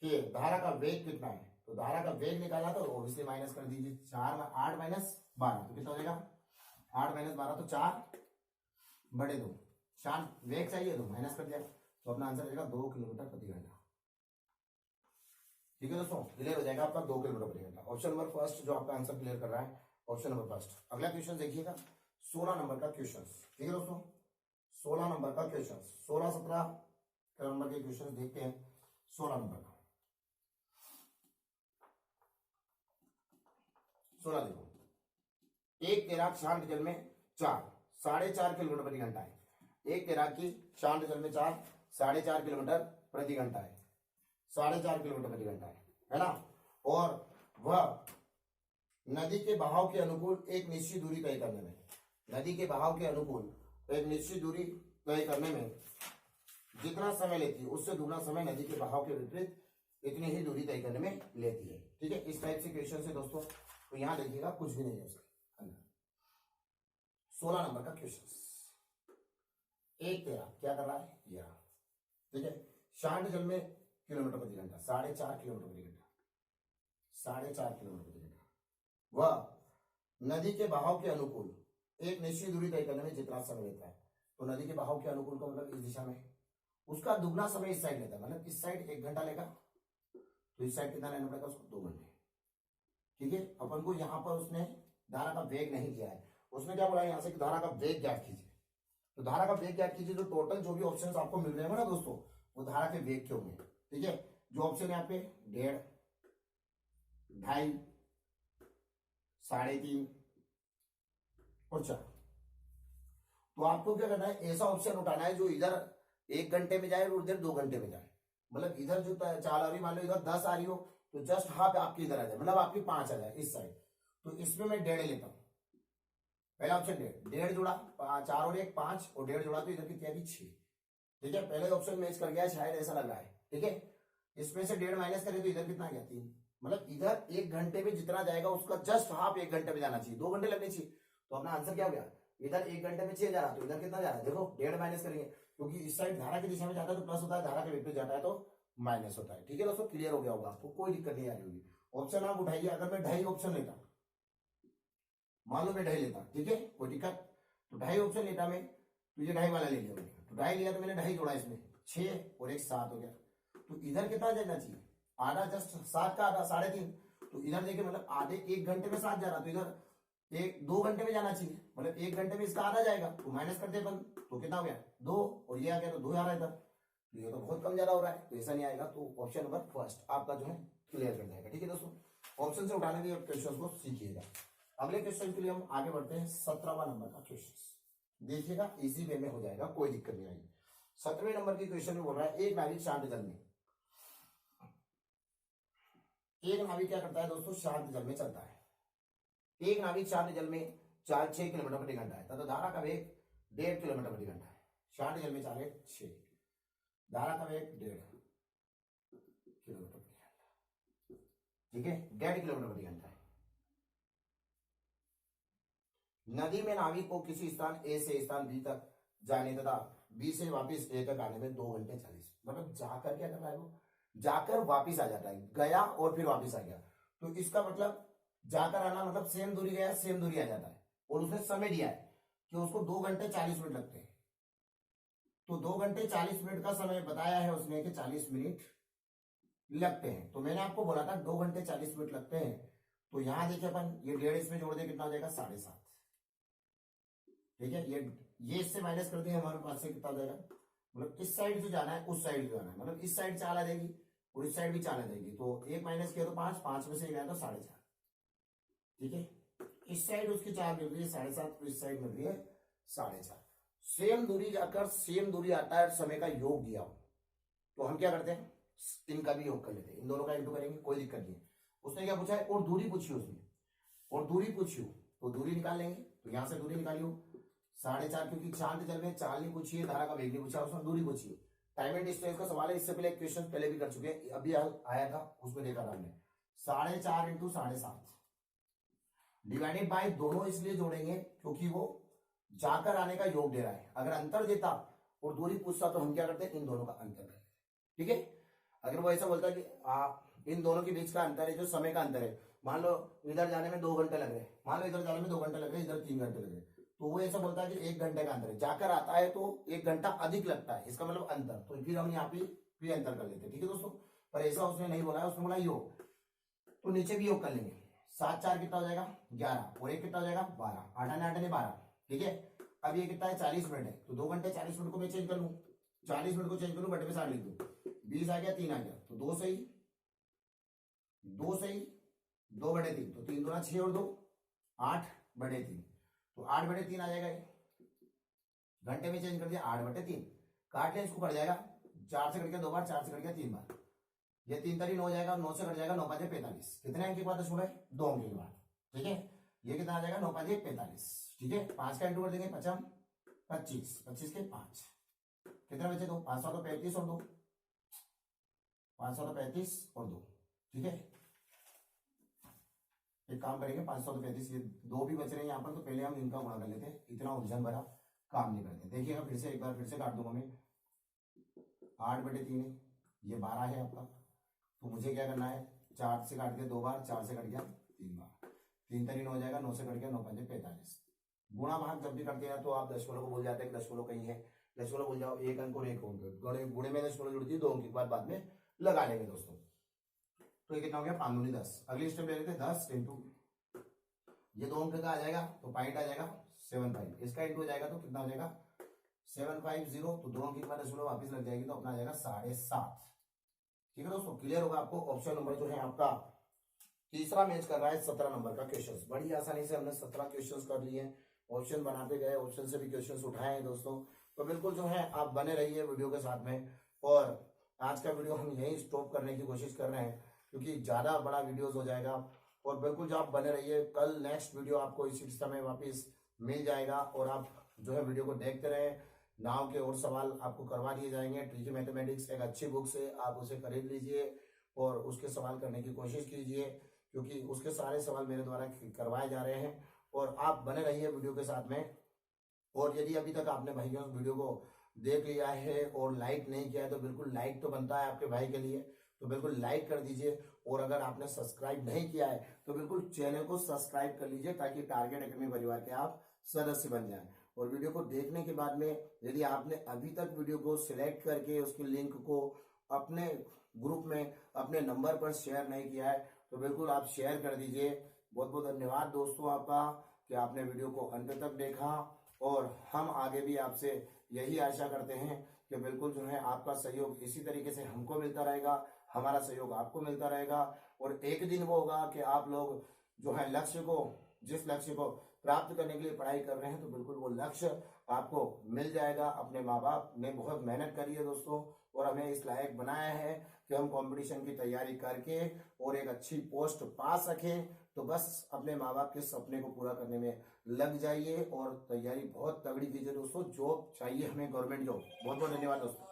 कि धारा का वेग कितना है, तो धारा का वेग निकाला तो ऑब्वियसली माइनस कर दीजिए, 8 माइनस 12 तो कितना हो जाएगा, 8 माइनस 12 तो 4/2, 4 वेग चाहिए तो माइनस कर दिया, तो अपना आंसर हो जाएगा 2 किलोमीटर प्रति घंटा। ठीक है दोस्तों, क्लियर हो जाएगा आपका 2 किलोमीटर प्रति घंटा। ऑप्शन नंबर फर्स्ट जो आपका आंसर क्लियर कर रहा है, ऑप्शन नंबर फर्स्ट। अगला क्वेश्चन देखिएगा 16 नंबर का क्वेश्चन। ठीक है दोस्तों, 16 नंबर का क्वेश्चन, 16-17 नंबर के क्वेश्चन देखते हैं। 16 नंबर का 16 देखो, एक तैराक शांत जल में 4.5 किलोमीटर प्रति घंटा है। एक तैराकी शांत जल में 4.5 किलोमीटर प्रति घंटा है, 4.5 किलोमीटर प्रति घंटा है ना। और वह नदी के बहाव के अनुकूल एक निश्चित दूरी तय करने में, नदी के बहाव के अनुकूल एक निश्चित दूरी तय करने में जितना समय लेती है उससे दुगना समय नदी के बहाव के विपरीत इतनी ही दूरी तय करने में लेती है। ठीक है, इस टाइप से क्वेश्चन से दोस्तों, तो यहां देखिएगा कुछ भी नहीं है उसके अंदर। 16 नंबर का क्वेश्चन, एक तैराक क्या कर रहा है, यह ठीक है, शांत जल में किलोमीटर प्रति घंटा 4.5 किलोमीटर प्रति घंटा, 4.5 किलोमीटर प्रति घंटा। वह नदी के बहाव के अनुकूल एक निश्चित दूरी तय करने में जितना समय लेता है, तो नदी के बहाव के अनुकूल का मतलब इस दिशा में, उसका दुगना समय इस साइड लेता है, मतलब इस साइड 1 घंटा लेगा तो इस साइड कितना लेना पड़ेगा उसको, 2 घंटे। ठीक है, अपन को यहाँ पर उसने धारा का वेग नहीं किया है, उसने क्या बोला यहाँ से कि धारा का वेग ज्ञात कीजिए। तो धारा का वेग ज्ञात कीजिए, जो टोटल जो भी ऑप्शंस आपको मिल रहे हैं ना दोस्तों, वो धारा के वेग के होंगे। ठीक है, जो ऑप्शन यहाँ पे 1.5, 2.5, 3.5 और 4, तो आपको क्या करना है, ऐसा ऑप्शन उठाना है जो इधर 1 घंटे में जाए और उधर 2 घंटे में जाए। मतलब इधर जो चाल आ रही, मान लो इधर 10 आ रही हो तो जस्ट हाफ आपकी इधर आ जाए, मतलब आपकी 5 आ जाए इस साइड। तो इसमें मैं 1.5 लेता हूं, पहला ऑप्शन 1.5 जोड़ा, 4 और 1 5 और 1.5 जोड़ा तो इधर कितनी आ गई 6। ठीक है, पहले ऑप्शन मैच कर गया शायद, ऐसा लग रहा है। ठीक है, इसमें से 1.5 माइनस करें तो इधर कितना आ गया 3, मतलब इधर 1 घंटे में जितना जाएगा उसका जस्ट हाफ 1 घंटे में जाना चाहिए, 2 घंटे लगने चाहिए। तो अपना आंसर क्या हो गया, इधर 1 घंटे में 6 जा रहा, तो इधर कितना जा रहा है, देखो 1.5 माइनस करेंगे, क्योंकि इस साइड धारा की दिशा में जाता है तो प्लस होता है, धारा के विपरीत जाता है तो माइनस होता है। ठीक है दोस्तों, क्लियर हो गया होगा आपको, कोई दिक्कत नहीं आ रही होगी। ऑप्शन आप उठाइए, अगर मैं 2.5 ऑप्शन लेता, मान लो मैं 2.5 लेता, ठीक है कोई दिक्कत, तो 2.5 ऑप्शन लेता मैं, तो ये 2.5 वाला ले लिया मैंने, तो 2.5 लिया तो मैंने 2.5 जोड़ा, इसमें 6 और 1 7 हो गया। तो इधर कितना जाना चाहिए, आधा, जस्ट 7 का आधा 3.5, तो इधर देखिए मतलब आधे 1 घंटे में 7 जा रहा, तो इधर 2 घंटे में जाना चाहिए, मतलब 1 घंटे में इसका आधा जाएगा, तो माइनस करते अपन, तो कितना हो गया 2, और ये आ गया तो 2 आ रहा है इधर, तो ये तो बहुत कम ज्यादा हो रहा है, तो ऐसा नहीं आएगा। तो ऑप्शन नंबर फर्स्ट आपका जो है क्लियर कर जाएगा। ठीक है दोस्तों, ऑप्शन से उठाने के क्वेश्चन को सीखिएगा। अगले क्वेश्चन के लिए हम आगे बढ़ते हैं। 17वां नंबर का क्वेश्चन देखिएगा, इजी वे में हो जाएगा, कोई दिक्कत नहीं आएगी। 17वें नंबर की क्वेश्चन में बोल रहा है, एक नाविक शांत जल में, एक नाविक क्या करता है दोस्तों, शांत जल में चलता है। एक नाविक शांत जल में 4-6 किलोमीटर प्रति घंटा है, तथा धारा का वेग 1.5 किलोमीटर प्रति घंटा है। शांत जल में 4-6, धारा का वेग 1.5 किलोमीटर प्रति घंटा, ठीक है 1.5 किलोमीटर प्रति घंटा है। नदी में नाविक को किसी स्थान ए से स्थान बी तक जाने तथा बी से वापस ए तक आने में 2 घंटे 40, मतलब जाकर क्या करना है, वो जाकर वापिस आ जाता है, गया और फिर वापिस आ गया। तो इसका मतलब जाकर आना मतलब सेम दूरी गया सेम दूरी आ जाता है, और उसने समय दिया है कि उसको 2 घंटे 40 मिनट लगते हैं। तो 2 घंटे 40 मिनट का समय बताया है उसने कि 40 मिनट लगते हैं। तो मैंने आपको बोला था 2 घंटे 40 मिनट लगते हैं, तो यहां देखिए अपन ये 1.5 इसमें जोड़ दे, कितना हो जाएगा 7.5। ठीक है, ये इससे माइनस कर दिए, हमारे पास से कितना हो जाएगा, मतलब इस साइड से जाना है उस साइड से जाना है, मतलब इस साइड 4 आ जाएगी और इस साइड भी 4 आ जाएगी, तो 1 माइनस किया तो 5, 5 में से 1 आया तो 4.5। ठीक है, इस साइड उसकी 4 मिल रही है 7.5, तो इस साइड मिल रही है 4.5। सेम दूरी जाकर सेम दूरी आता है, समय का योग दिया हो तो हम क्या करते हैं, इनका भी योग कर लेते हैं, इन दोनों का इंटू करेंगे, कोई दिक्कत नहीं है। उसने क्या पूछा है, और दूरी पूछी उसने, और दूरी पूछी तो दूरी निकाल लेंगे, तो यहां से दूरी निकालियो 4.5, क्योंकि शांत जल में चाल नहीं पूछी है, धारा का वेग नहीं पूछा, उसने दूरी पूछी है। टाइम एंड डिस्टेंस का सवाल है, इससे पहले क्वेश्चन पहले भी कर चुके हैं, अभी आया था उसमें देखा था हमने। 4.5 इंटू 7.5 डिवाइडेड बाय, दोनों इसलिए जोड़ेंगे क्योंकि वो जाकर आने का योग दे रहा है। अगर अंतर देता और दूरी पूछता तो हम क्या करते हैं, इन दोनों का अंतर करते। ठीक है, अगर वो ऐसा बोलता कि इन दोनों के बीच का अंतर है, जो समय का अंतर है। मान लो इधर जाने में 2 घंटे लग रहे हैं, मान लो इधर जाने में 2 घंटे लग रहे हैं, इधर 3 घंटे लग रहे हैं, तो वो ऐसा बोलता है कि 1 घंटे का अंतर है। जाकर आता है तो 1 घंटा अधिक लगता है, इसका मतलब अंतर। तो फिर हम यहाँ पे फिर अंतर कर लेते हैं, ठीक है दोस्तों। पर ऐसा उसने नहीं बोला है, उसने बोला योग। तो नीचे भी योग कर लेंगे। 7 4 कितना हो जाएगा 11, और 1 कितना हो जाएगा 12, 8 8 12, ठीक है। अब ये कितना है 40 मिनट है, तो 2 घंटे 40 मिनट को मैं चेंज कर लूँ, 40 मिनट को चेंज करूँ, बटे में 60 लिख दूँ, 20 आ गया, 3 आ गया, तो 2 सही 2 सही 2 बटे 3, तो 3 दूना 6 और 2 8 बटे 3, तो 8 बटे 3 आ जाएगा। घंटे में चेंज कर दिया, 8 बटे 3, काट लिया, इसको कट जाएगा, 4 से कट गया 2 बार, 4 से कट गया 3 बार, ये 3 तारीख 9 हो जाएगा, 9 से कट जाएगा 9 5 45, कितने अंक के बाद दशमलव है 2 अंक के बाद, ठीक है। ये कितना आ जाएगा 9 5 45, ठीक है। 5 का इंटू कर देंगे, 5 25, 25 के 5, कितना बचे 2, 535 और 2, 535 और 2, ठीक है। एक काम करेंगे, 535, ये 2 भी बच रहे हैं यहाँ पर, तो पहले हम इनका गुणा कर लेते हैं, इतना उलझन भरा काम नहीं करते। देखिएगा फिर से एक बार फिर से काट दूंगा मैं, 8 बटे 3 है, ये 12 है आपका, तो मुझे क्या करना है, 4 से काट के 2 बार, 4 से कट गया 3 बार, 3 तारीख 9 हो जाएगा, 9 से कट गया 9 5 45। गुणा भाग जब भी करते हैं तो आप दशमलव को भूल जाते हैं, दशमलव कहीं है, दशमलव भूल जाओ, 1 अंक और 1 अंक, गुणे में दशमलव जुड़ती है, 2 अंक के बाद में लगा लेंगे दोस्तों। तो ये कितना हो गया 5 दूनी 10, अगली स्टेप ले लेते हैं 10 इंटू, ये 2 अंक का आ जाएगा तो पॉइंट आ जाएगा 75, इसका इंटू हो जाएगा तो कितना हो जाएगा 750, तो 2 अंक के बाद दशमलव वापिस लग जाएगी, तो अपना आ जाएगा 7.5, ठीक है दोस्तों। क्लियर होगा आपको। ऑप्शन नंबर जो है आपका तीसरा मैच कर रहा है 17 नंबर का क्वेश्चन। बड़ी आसानी से हमने 17 क्वेश्चन कर लिए हैं, ऑप्शन बनाते गए, ऑप्शन से भी क्वेश्चन उठाए हैं दोस्तों। तो बिल्कुल जो है आप बने रहिए वीडियो के साथ में, और आज का वीडियो हम यही स्टॉप करने की कोशिश कर रहे हैं, क्योंकि ज्यादा बड़ा वीडियोस हो जाएगा। और बिल्कुल जो आप बने रहिए, कल नेक्स्ट वीडियो आपको इसी समय वापिस मिल जाएगा, और आप जो है वीडियो को देखते रहे। नाव के और सवाल आपको करवा दिए जाएंगे। ट्रिकी मैथमेटिक्स एक अच्छी बुक से आप उसे खरीद लीजिए और उसके सवाल करने की कोशिश कीजिए, क्योंकि उसके सारे सवाल मेरे द्वारा करवाए जा रहे हैं। और आप बने रहिए वीडियो के साथ में। और यदि अभी तक आपने भाइयों वीडियो को देख लिया है और लाइक नहीं किया है, तो बिल्कुल लाइक तो बनता है आपके भाई के लिए, तो बिल्कुल लाइक कर दीजिए। और अगर आपने सब्सक्राइब नहीं किया है तो बिल्कुल चैनल को सब्सक्राइब कर लीजिए, ताकि टारगेट एकेडमी परिवार के आप सदस्य बन जाएं। और वीडियो को देखने के बाद में यदि आपने अभी तक वीडियो को सिलेक्ट करके उसकी लिंक को अपने ग्रुप में अपने नंबर पर शेयर नहीं किया है, तो बिल्कुल आप शेयर कर दीजिए। बहुत बहुत धन्यवाद दोस्तों आपका कि आपने वीडियो को अंत तक देखा। और हम आगे भी आपसे यही आशा करते हैं कि बिल्कुल जो है आपका सहयोग इसी तरीके से हमको मिलता रहेगा, हमारा सहयोग आपको मिलता रहेगा। और एक दिन वो होगा कि आप लोग जो है लक्ष्य को, जिस लक्ष्य को प्राप्त करने के लिए पढ़ाई कर रहे हैं, तो बिल्कुल वो लक्ष्य आपको मिल जाएगा। अपने माँ बाप ने बहुत मेहनत करी है दोस्तों, और हमें इस लायक बनाया है कि हम कंपटीशन की तैयारी करके और एक अच्छी पोस्ट पा सकें। तो बस अपने माँ बाप के सपने को पूरा करने में लग जाइए और तैयारी बहुत तगड़ी कीजिए दोस्तों। जॉब चाहिए हमें, गवर्नमेंट जॉब। बहुत बहुत धन्यवाद दोस्तों।